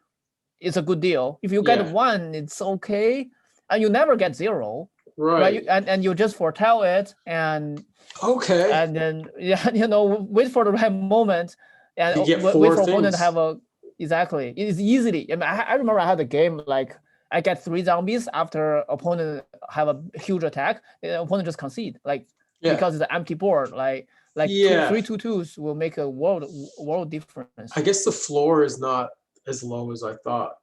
it's a good deal. If you get 1, it's okay, and you never get 0. Right? And you just foretell it and okay. And then wait for the right moment and wait for opponent to have a exactly. It's easily. I mean, I remember I had a game like I get 3 zombies after opponent have a huge attack. The opponent just concede because it's an empty board. Like 3 2/2s will make a world difference. I guess the floor is not as low as I thought.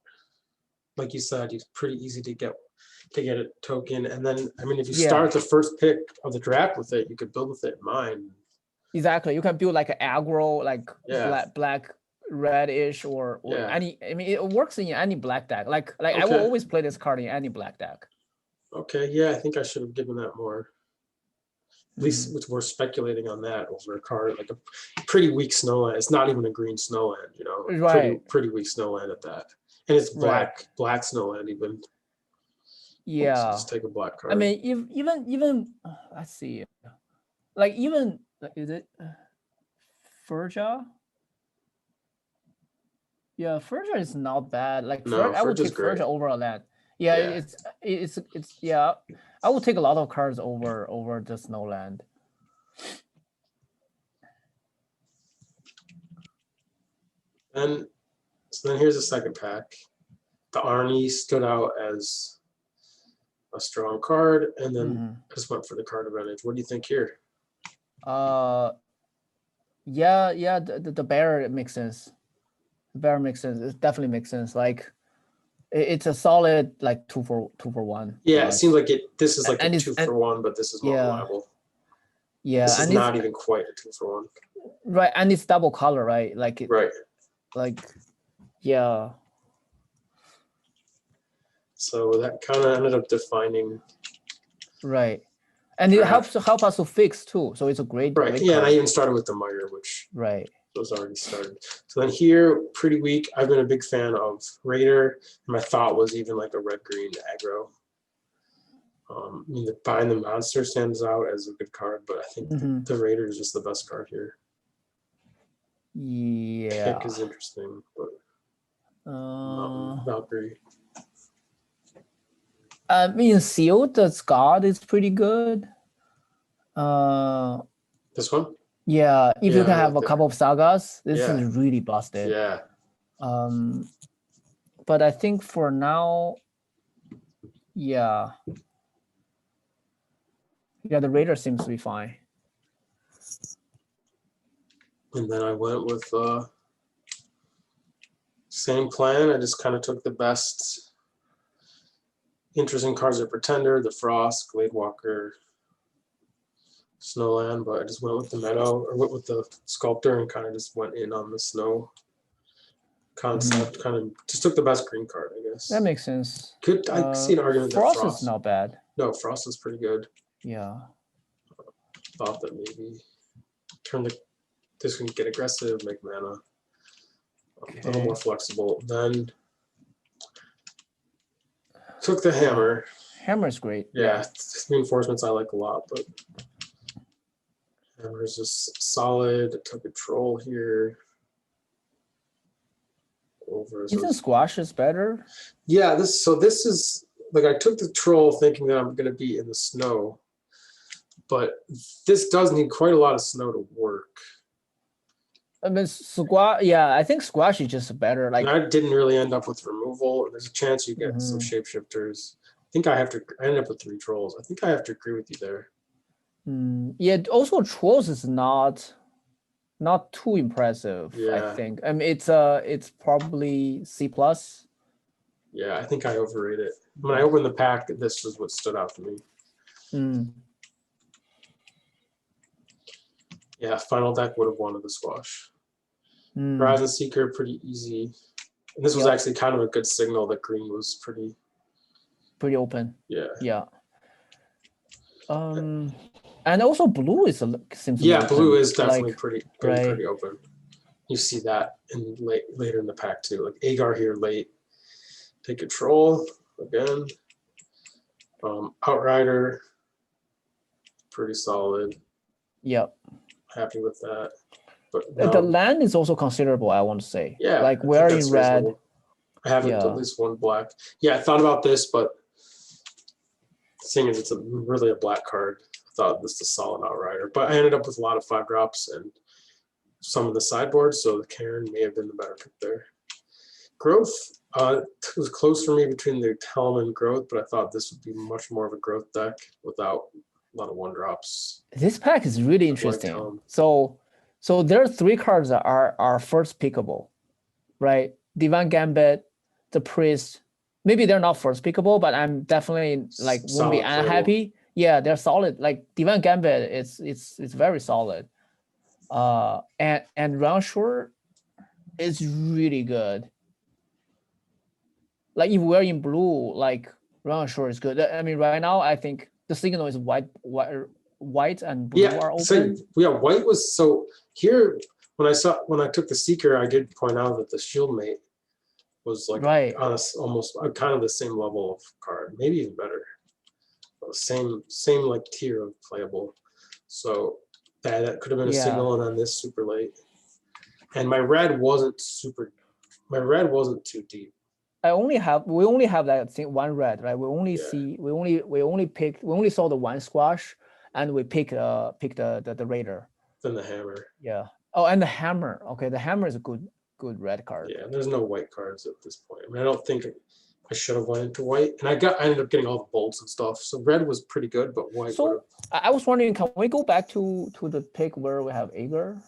Like you said, it's pretty easy to get a token, and then I mean, if you start the first pick of the draft with it, you could build with it in mind. Exactly, you can build like an aggro, like black reddish or any. I mean, it works in any black deck. Like I will always play this card in any black deck. Okay, yeah, I think I should have given that more. At least we're speculating on that over a card like a pretty weak Snowland. It's not even a green Snowland, Right? Pretty weak Snowland at that. And it's black Snowland even. Yeah. Let's take a black card. I mean, even let's see, like even is it Furja? Yeah, Furja is not bad. Like no, I would take great. Furja over a land. Yeah, it's yeah. I would take a lot of cards over the Snowland. And so then here's the second pack. The Arnie stood out as a strong card, and then I just went for the card advantage. What do you think here? Yeah, the bear makes sense. The bear makes sense. It definitely makes sense. Like it's a solid like 2 for 1. Yeah, it seems like this is like and a 2 for 1, but this is more reliable. Yeah, this is not even quite a 2 for 1. Right, and it's double color, right? Like right. Like, yeah. So that kind of ended up defining. Right, and it helps us to fix too. So it's a great. Right. Great yeah, card. and I even started with the Meyer, which was already started. So then here, pretty weak. I've been a big fan of Raider. And my thought was even like a red-green aggro. I mean, the Bind the Monster stands out as a good card, but I think the Raider is just the best card here. Yeah. Pick is interesting, but Valkyrie. I mean, Sealed the God is pretty good. This one? Yeah, if you can have a couple of sagas, this is really busted. Yeah. But I think for now, yeah, the Raider seems to be fine. And then I went with same plan. I just kind of took the best interesting cards of Pretender, the Frost, Gladewalker, Snowland, but I just went with the Meadow, or went with the Sculptor and kind of just went in on the snow concept. Kind of just took the best green card, I guess. That makes sense. I see an argument that Frost is not bad. No, Frost is pretty good. Yeah. Thought that maybe this can get aggressive, make mana a little more flexible. Then took the Hammer. Hammer is great. Yeah, reinforcements I like a lot, but Hammer is just solid. Took a Troll here. Isn't Squash is better? Yeah, this is like I took the Troll thinking that I'm going to be in the snow, but this does need quite a lot of snow to work. I mean, Squash. Yeah, I think Squash is just better. Like, and I didn't really end up with removal, and there's a chance you get some shapeshifters. I think I ended up with 3 Trolls. I think I have to agree with you there. Yeah. Also, Trolls is not too impressive. I think. I mean, it's probably C+. Yeah, I think I overrated it. When I opened the pack, this was what stood out to me. Yeah, final deck would have wanted the Squash. Horizon Seeker, pretty easy. And this was actually kind of a good signal that green was pretty open. Yeah. Yeah. And also blue seems. Yeah, blue is definitely pretty open. You see that later in the pack too. Like Agar here late. Take a Troll again. Outrider, pretty solid. Yep. Happy with that. But the land is also considerable, I want to say. Yeah. Like we're in red. Reasonable. I have at least one black. Yeah, I thought about this, but seeing as it's really a black card, I thought this is a solid Outrider. But I ended up with a lot of 5-drops and some of the sideboards, so the Karen may have been the better pick there. Growth, it was close for me between the Helm and Growth, but I thought this would be much more of a Growth deck without a lot of 1-drops. This pack is really interesting. So there are 3 cards that are first pickable, right? Divine Gambit, the Priest. Maybe they're not first pickable, but I'm definitely like won't be unhappy. Yeah, they're solid. Like Divine Gambit, it's very solid. And Round Short is really good. Like if we're in blue, like Round Short is good. I mean, right now I think the signal is white and blue are open. So, white was so here when I took the Seeker, I did point out that the Shieldmate was like Right. on almost kind of the same level of card, maybe even better. Same like tier of playable. So that could have been a signal, and on this super late. And my red wasn't too deep. We only have that thing, one red, right? We only saw the one squash, and we pick the raider. Then the hammer. Yeah. Oh, and the hammer. Okay, the hammer is a good red card. Yeah, there's no white cards at this point. I mean, I don't think I should have went into white, and I ended up getting all the bolts and stuff. So red was pretty good, but white. So I was wondering, can we go back to the pick where we have Ager?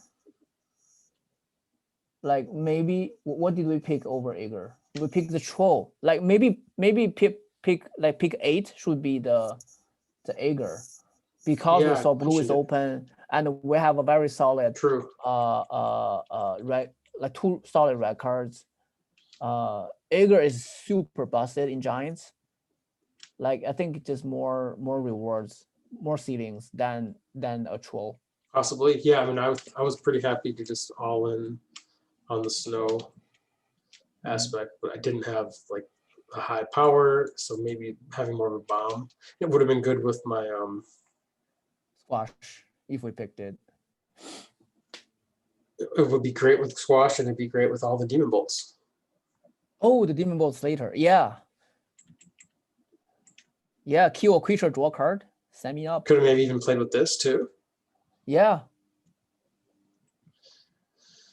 Like maybe what did we pick over Ager? We pick the troll. Like maybe pick 8 should be the Ager, because we saw blue is open and we have a very solid red, like 2 solid red cards. Ager is super busted in giants. Like I think just more rewards, more ceilings than a troll. Possibly, yeah. I mean, I was pretty happy to just all in on the snow aspect, but I didn't have like a high power, so maybe having more of a bomb. It would have been good with my squash if we picked it. It would be great with squash, and it'd be great with all the demon bolts. Oh, the demon bolts later, yeah. Yeah, kill a creature, draw a card, send me up. Could have maybe even played with this too. Yeah.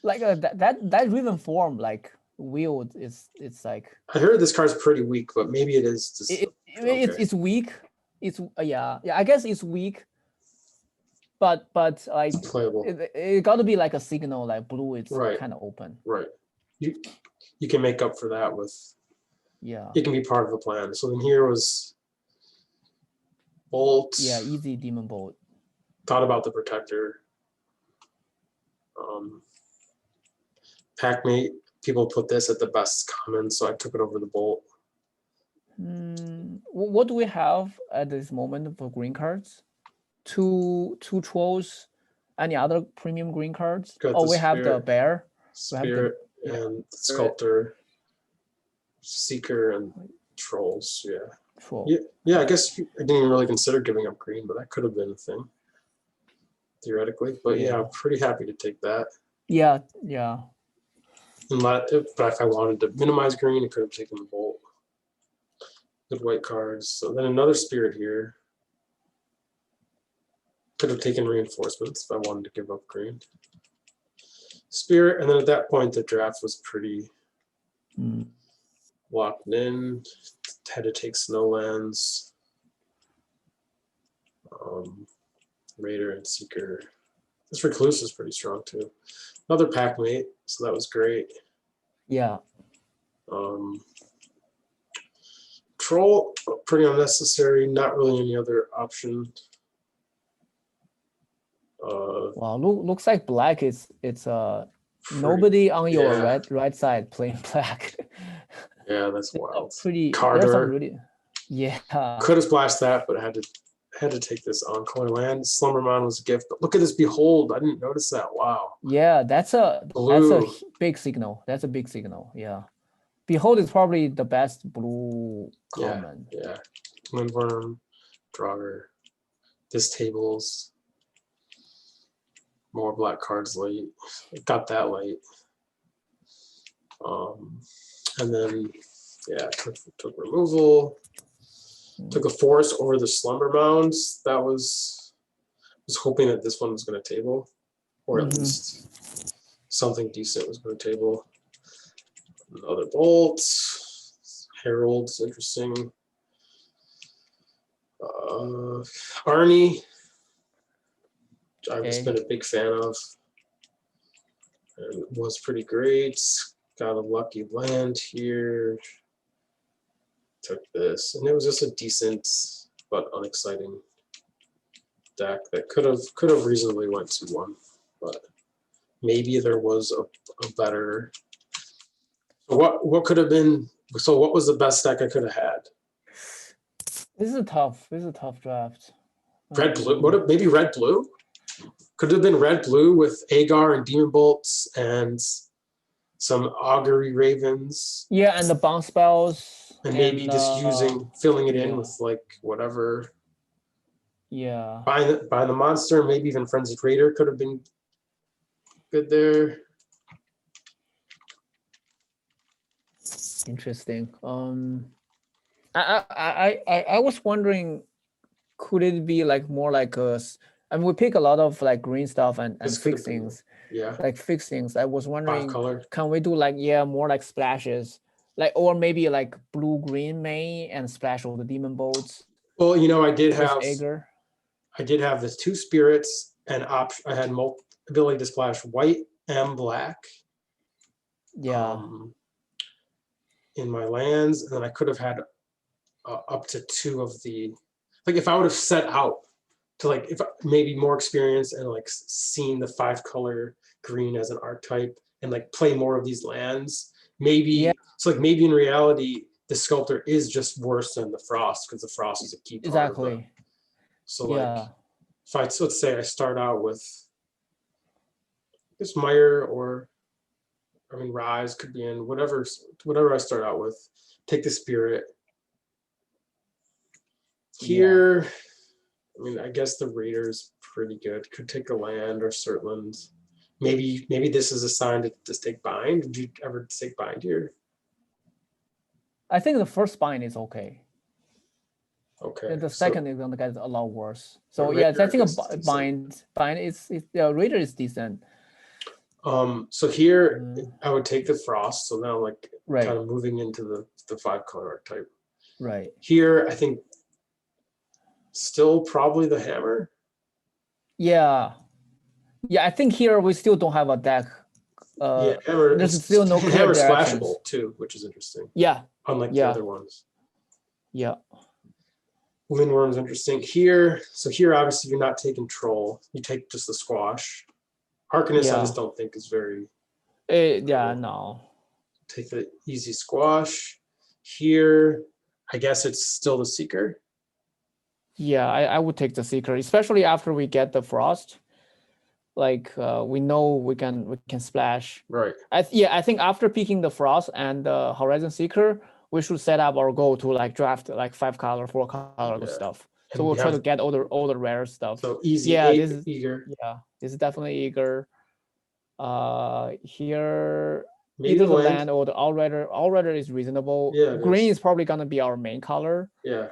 Like that riven form, like wield, it's like. I heard this card's pretty weak, but maybe it is. Just, it's weak. It's yeah. I guess it's weak. But like it's playable. It got to be like a signal, like blue is kind of open. Right. You can make up for that with. Yeah. It can be part of the plan. So then here was. Bolt. Yeah, easy demon bolt. Thought about the protector. Packmate, people put this at the best common, so I took it over the bolt. What do we have at this moment for green cards? Two trolls. Any other premium green cards? We have the bear. Spirit and Sculptor, Seeker, and Trolls. Yeah. Troll. Yeah. I guess I didn't even really consider giving up green, but that could have been a thing theoretically. But yeah, I'm pretty happy to take that. Yeah. But if I wanted to minimize green, I could have taken the bolt. Good white cards. So then another spirit here. Could have taken reinforcements if I wanted to give up green. Spirit, and then at that point the draft was pretty locked in. Had to take Snowlands, Raider, and Seeker. This Recluse is pretty strong too. Another Packmate, so that was great. Yeah. Troll, pretty unnecessary. Not really any other option. Wow, looks like black is nobody on your right side playing black. Yeah, that's wild. Pretty Carter. Really, yeah. Could have splashed that, but I had to take this Encore land. Slumberman was a gift, but look at this Behold. I didn't notice that. Wow. Yeah, that's a big signal. That's a big signal. Yeah. Behold is probably the best blue common. Yeah. Lindworm, Draugr. This table's more black cards late. It got that late. And then took removal. Took a forest over the Slumber Mounds. That was hoping that this one was going to table, or at least something decent was going to table. Another bolt. Herald's interesting. Arnie, which I've just been a big fan of, and was pretty great. Got a lucky land here. Took this, and it was just a decent but unexciting deck that could have reasonably went 2-1, but maybe there was a better. So what could have been? So what was the best deck I could have had? This is a tough draft. Red blue. Maybe red blue? Could have been red blue with Agar and Demon Bolts and some augury ravens. Yeah, and the bounce spells. And maybe just filling it in with like whatever. Yeah. Buying the monster, maybe even Frenzied Raider could have been good there. Interesting. I was wondering, could it be like more like I mean, we pick a lot of like green stuff and fixings. Yeah. Like fixings. I was wondering, 5-color. Can we do like more like splashes, like, or maybe like blue green May and splash with the demon bolts. Well, I did have the 2 spirits and I had ability to splash white and black. Yeah. In my lands, and then I could have had up to 2 of the, like if I would have set out to like, if maybe more experience and like seen the 5-color green as an archetype and like play more of these lands, maybe so like maybe in reality the sculptor is just worse than the frost because the frost is a key part of it. So like let's say I start out with this Mire, or I mean Rise could be in whatever I start out with, take the spirit. Here, I mean, I guess the Raider's pretty good. Could take a land or Surtland. Maybe this is a sign to just take bind. Did you ever take bind here? I think the first bind is okay. Okay. The second is gonna get a lot worse. So yeah, I think a bind is Raider is decent. So here I would take the frost. So now like kind of moving into the 5-color archetype. Right. Here I think still probably the hammer. Yeah. I think here we still don't have a deck. Hammer. There's still no clear hammer directions. splashable too, which is interesting. Yeah. Unlike the other ones. Yeah. Windworm's interesting here. So here, obviously, you're not taking troll. You take just the squash. Arcanist, I just don't think is very. No. Take the easy squash. Here, I guess it's still the seeker. Yeah, I would take the seeker, especially after we get the frost. Like we know we can splash. Right. I think after picking the frost and the Horizon Seeker, we should set up our goal to like draft like 5-color, 4-color stuff. So we'll try to get all the rare stuff. So easy. This is eager. Yeah, this is definitely eager. Here maybe either the land or the Outrider is reasonable. Yeah, green is probably gonna be our main color. Yeah.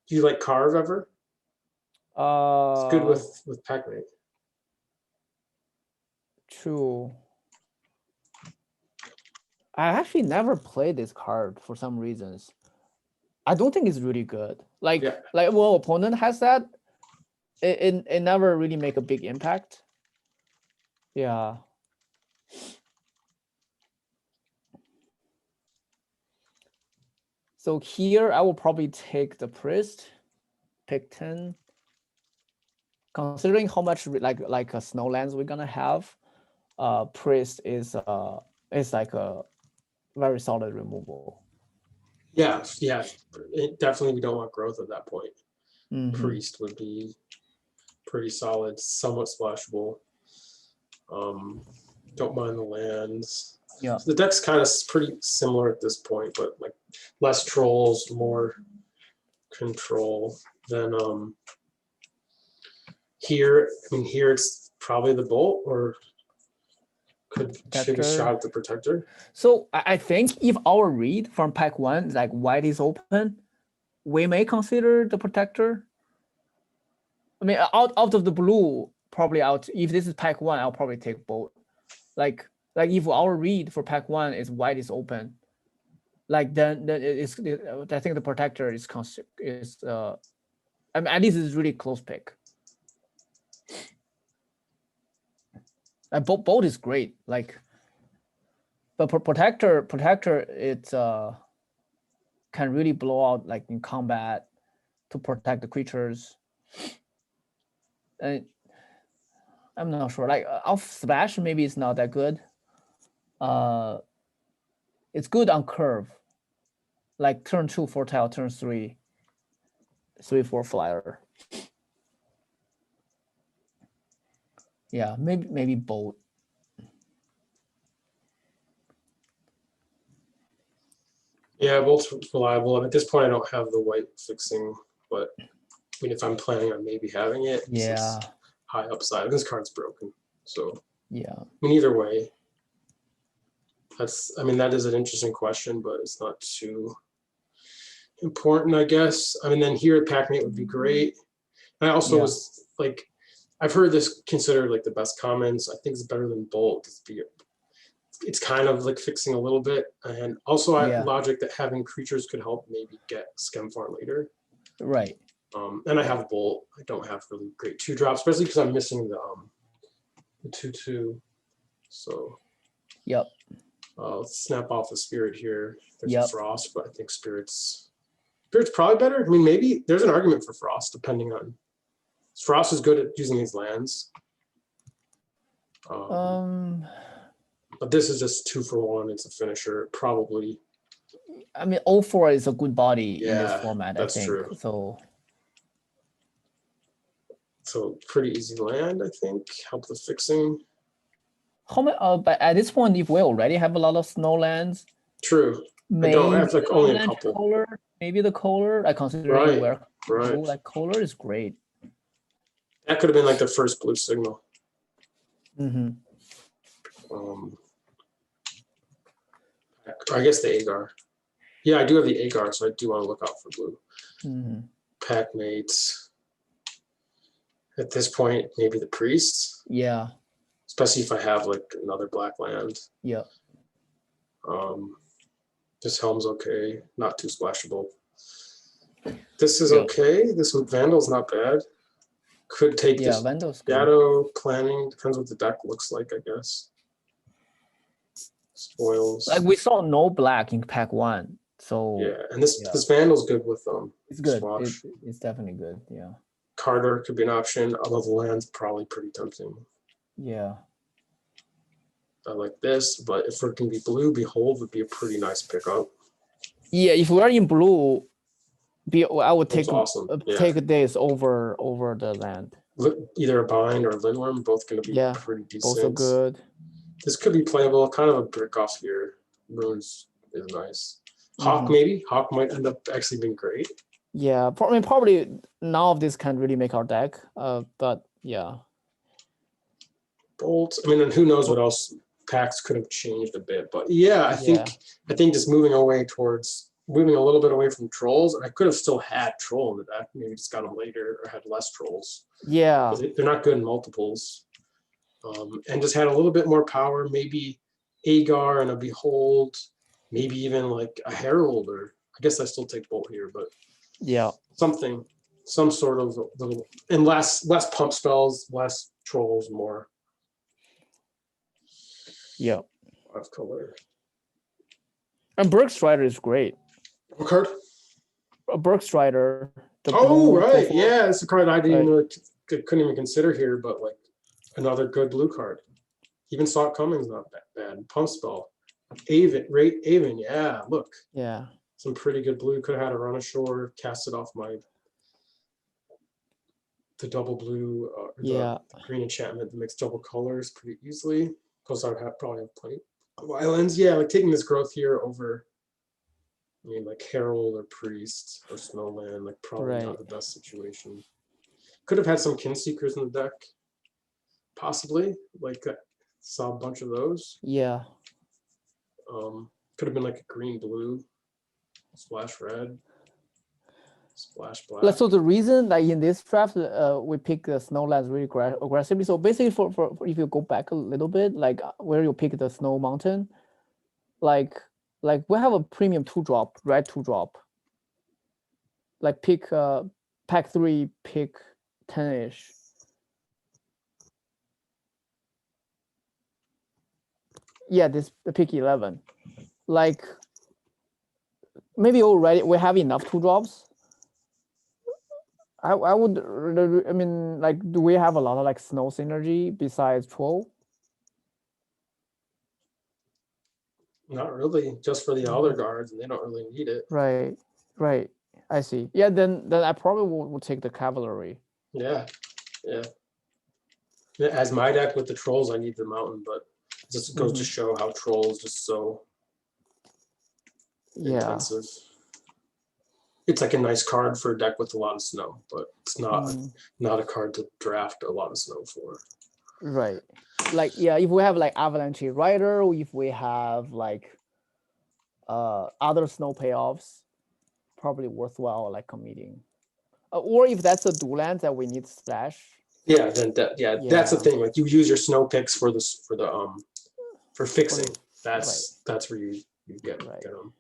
Do you like Carve ever? It's good with Pac-Mate. True. I actually never played this card for some reasons. I don't think it's really good. Like when opponent has that, it never really make a big impact. Yeah. So here I will probably take the priest, pick 10. Considering how much like a snowlands we're gonna have, priest is like a very solid removal. Yeah. Definitely we don't want growth at that point. Priest would be pretty solid, somewhat splashable. Don't mind the lands. Yeah. So the deck's kind of pretty similar at this point, but like less trolls, more control. Then here, I mean, here it's probably the bolt, or could take a shot at the protector. So I think if our read from pack 1 is like white is open, we may consider the protector. I mean, out of the blue, probably out. If this is pack 1, I'll probably take both. Like if our read for pack 1 is white is open, like then it's I think the protector is I mean, at least it's really close pick. Bolt is great, like, but protector it can really blow out like in combat to protect the creatures. And I'm not sure, like off splash maybe it's not that good. It's good on curve, like turn 2 Fortile, turn 3 3/4 flyer. Yeah, maybe bolt. Yeah, both reliable. And at this point, I don't have the white fixing, but I mean, if I'm planning on maybe having it, Yeah. it's high upside. This card's broken, so Yeah. I mean, either way, I mean, that is an interesting question, but it's not too important, I guess. I mean, then here at Packmate would be great. And I also was like, I've heard this considered like the best comments. I think it's better than Bolt. It's kind of like fixing a little bit. And also I logic that having creatures could help maybe get Skemfar later. Right. And I have Bolt. I don't have really great 2-drops, especially because I'm missing the 2/2. So let's snap off the Spirit here. There's a Frost, but I think Spirit's probably better. I mean, maybe there's an argument for Frost, depending on Frost is good at using these lands. But this is just 2-for-1. It's a finisher, probably. I mean, 0-4 is a good body in this format. That's I think true. So pretty easy land, I think. Help the fixing. How many? But at this point, if we already have a lot of snow lands, true. I don't have like only a couple. Color, maybe the color. I consider blue, like color is great. That could have been like the first blue signal. I guess the Agar. Yeah, I do have the Agar, so I do want to look out for blue. Pack mates. At this point, maybe the Priest. Yeah. Especially if I have like another black land. Yeah. This Helm's okay, not too splashable. This is okay. This Vandal's not bad. Could take this Vandal's Shadow planning. Depends what the deck looks like, I guess. Spoils. Like we saw no black in pack 1. So yeah, and this Vandal's good with It's good. It's definitely good. Yeah. Carter could be an option, although the land's probably pretty tempting. Yeah. I like this, but if it can be blue, Behold would be a pretty nice pickup. Yeah, if we're in blue, I would take this over the land. Either a Bind or Lindworm, both going to be pretty decent. Both are good. This could be playable, kind of a brick off here. Runes is nice. Hawk maybe. Hawk might end up actually being great. Yeah, I mean, probably none of this can really make our deck. But yeah. Bolt. I mean, and who knows what else packs could have changed a bit. But yeah, I think just moving a little bit away from trolls, and I could have still had troll in the deck. Maybe just got them later or had less trolls. Yeah. They're not good in multiples. And just had a little bit more power, maybe Agar and a Behold, maybe even like a Herald, or I guess I still take Bolt here, but some sort of little, and less pump spells, less trolls, more. Yeah. 5 color. And Berg Strider is great. What card? Berg Strider. Right. Yeah, it's a card I couldn't even consider here, but like another good blue card. Even Saw It Coming's not that bad. Pump spell. Aven, yeah, look. Yeah. Some pretty good blue. Could have had a run ashore, cast it off the double blue, the green enchantment that makes double colors pretty easily. Plus, I would probably have plenty of islands. Yeah, like taking this growth here over, I mean, like Herald or Priest or Snowland, like probably not the best situation. Could have had some Kinseekers in the deck, possibly. Like, saw a bunch of those. Yeah. Could have been like a green blue, splash red, splash black. So the reason that in this draft we pick the Snowlands really aggressively. So basically, for if you go back a little bit, like where you pick the Snow Mountain, like we have a premium 2-drop, red 2-drop. Like pick pack 3, pick 10-ish. Yeah, the pick 11. Like maybe already we have enough 2-drops. I mean, like, do we have a lot of like snow synergy besides troll? Not really, just for the other guards, and they don't really need it. Right. I see. Yeah, then I probably will take the cavalry. Yeah. As my deck with the trolls, I need the mountain, but it just goes to show how trolls just so intensive. It's like a nice card for a deck with a lot of snow, but it's not a card to draft a lot of snow for. Right. Like, yeah, if we have like Avalanche Rider, or if we have like other snow payoffs, probably worthwhile like committing. Or if that's a dual land that we need splash. Yeah, then that's the thing. Like you use your snow picks for fixing. That's where you get them.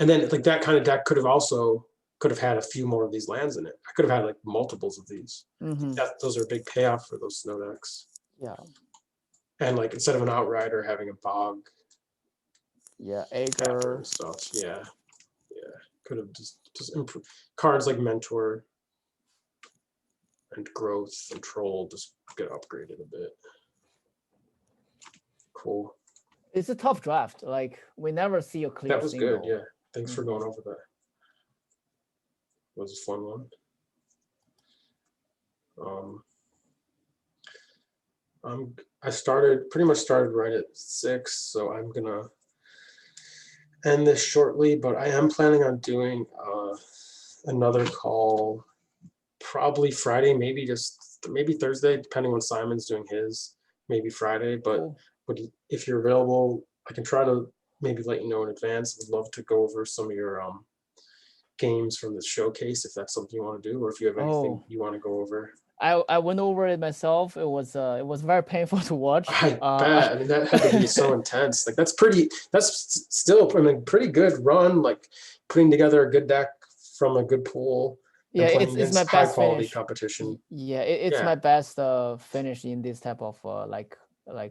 And then like that kind of deck could have had a few more of these lands in it. I could have had like multiples of these. Those are a big payoff for those snow decks. Yeah. And like instead of an outrider having a bog. Yeah, Acre and stuff. Yeah. Could have just improved cards like Mentor and Growth and Troll just get upgraded a bit. Cool. It's a tough draft. Like we never see a clear. That was good. Yeah. Thanks for going over that. It was a fun one. I pretty much started right at 6, so I'm gonna end this shortly. But I am planning on doing another call, probably Friday, maybe Thursday, depending when Simon's doing his. Maybe Friday, but if you're available, I can try to maybe let you know in advance. Would love to go over some of your games from the showcase if that's something you want to do, or if you have anything you want to go over. I went over it myself. It was very painful to watch. I bet. I mean, that had to be so intense. Like that's still pretty good run. Like putting together a good deck from a good pool. Yeah, it's my high best quality finish. Competition. Yeah, it's my best finish in this type of like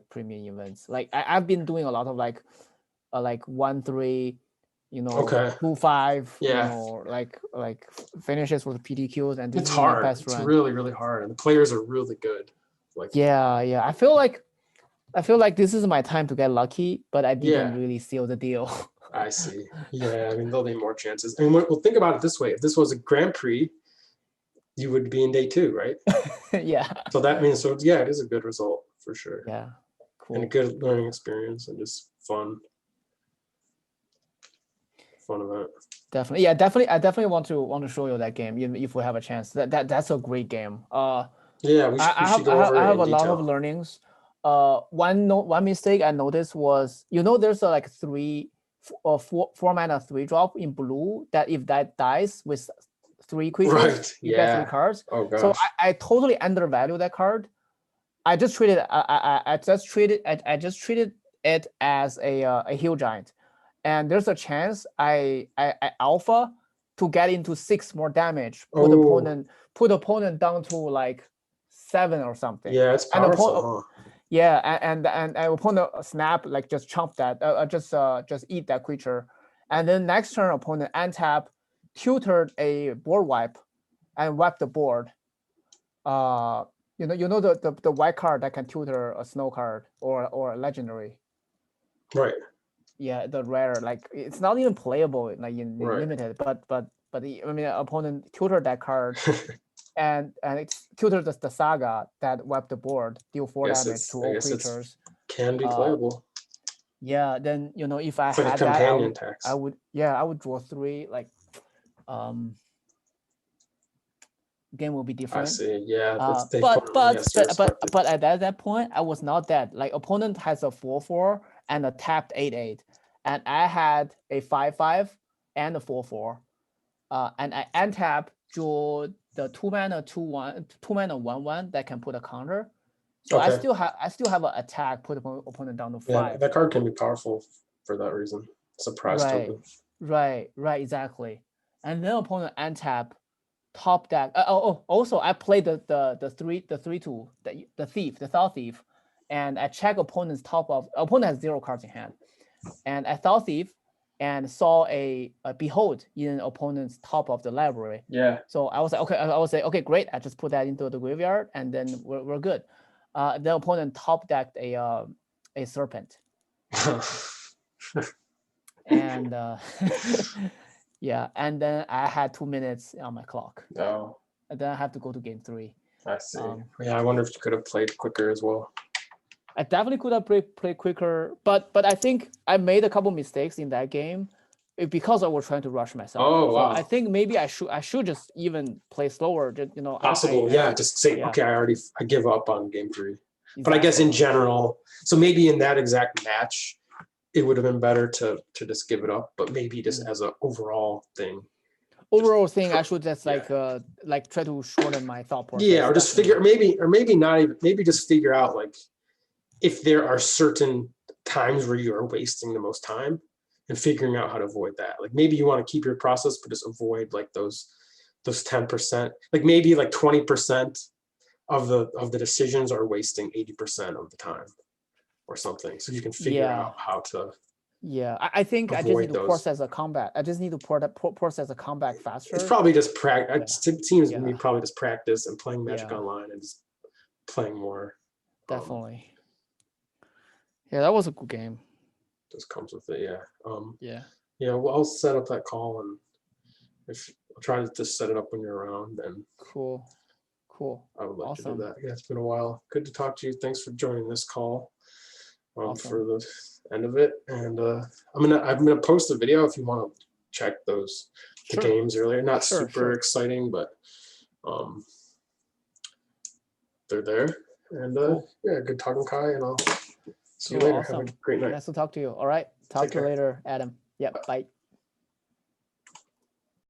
premium events. Like I've been doing a lot of like 1-3, 2-5, like finishes with PTQs, and this it's is hard. My best it's run. really, really hard, and the players are really good. Like yeah, I feel like this is my time to get lucky, but I didn't really seal the deal. I see. Yeah, I mean there'll be more chances. I mean, well, think about it this way: if this was a Grand Prix, you would be in day 2, right? Yeah. So that means it is a good result for sure. Yeah, cool. And a good learning experience and just fun event. Definitely, yeah, I definitely want to show you that game if we have a chance. That's a great game. Yeah, we should go over it in detail. I have a lot of learnings. One mistake I noticed was, there's a like 4 mana 3-drop in blue that if that dies with 3 creatures, you get 3 cards. Oh gosh. So I totally undervalue that card. I just treated it as a hill giant, and there's a chance I alpha to get into 6 more damage. Put opponent down to like 7 or something. Yeah, it's powerful. Yeah, and opponent snap, like just chomp that, just eat that creature, and then next turn opponent untap, tutored a board wipe, and wipe the board. The white card that can tutor a snow card or a legendary. Right. Yeah, the rare, like it's not even playable like in limited, but I mean opponent tutored that card. And it's tutored the saga that wiped the board, deal 4 damage to all creatures. Can be playable. Yeah, then if I had that, I would draw 3. Like, game will be different. I see. Yeah, but at that point, I was not dead. Like opponent has a 4/4 and a tapped 8/8, and I had a 5/5 and a 4/4, and I untap, draw the 2 mana 1/1 that can put a counter. So I still have an attack, put opponent down to 5. Yeah, that card can be powerful for that reason. Surprise token. Right, exactly. And then opponent untap, top deck. Also I played the 3/2, the thief, the Thought Thief, and I check opponent's opponent has 0 cards in hand, and I Thought Thief and saw a behold in opponent's top of the library. Yeah. So I was like, okay, great. I just put that into the graveyard, and then we're good. The opponent top decked a serpent. And yeah, and then I had 2 minutes on my clock. Oh. And then I have to go to game 3. I see. Yeah, I wonder if you could have played quicker as well. I definitely could have played quicker, but I think I made a couple mistakes in that game. because I was trying to rush myself. Oh, So wow. I think maybe I should just even play slower. Just, Possible, just say, okay, I give up on game 3. Exactly. But I guess in general, so maybe in that exact match, it would have been better to just give it up. But maybe just as an overall thing. I should just like try to shorten my thought process. Yeah, or just figure maybe not even, maybe just figure out like if there are certain times where you are wasting the most time and figuring out how to avoid that. Like maybe you want to keep your process, but just avoid like those 10%. Like maybe like 20% of the decisions are wasting 80% of the time or something. So you can figure out how to. Yeah, I think I just need to process a comeback. I just need to process a comeback faster. It's probably just practice. It seems to me probably just practice and playing Magic Online and just playing more. Definitely. Yeah, that was a good game. Just comes with it, yeah. Well, I'll set up that call, and I'll try to just set it up when you're around. And cool. I would like to do that. Yeah, it's been a while. Good to talk to you. Thanks for joining this call. For the end of it, and I'm gonna post a video if you want to check the games earlier. Not super exciting, but they're there. And good talking, Kai, and I'll see you later. Have a great night. Nice to talk to you. All right, talk to you later, Adam. Yep, bye.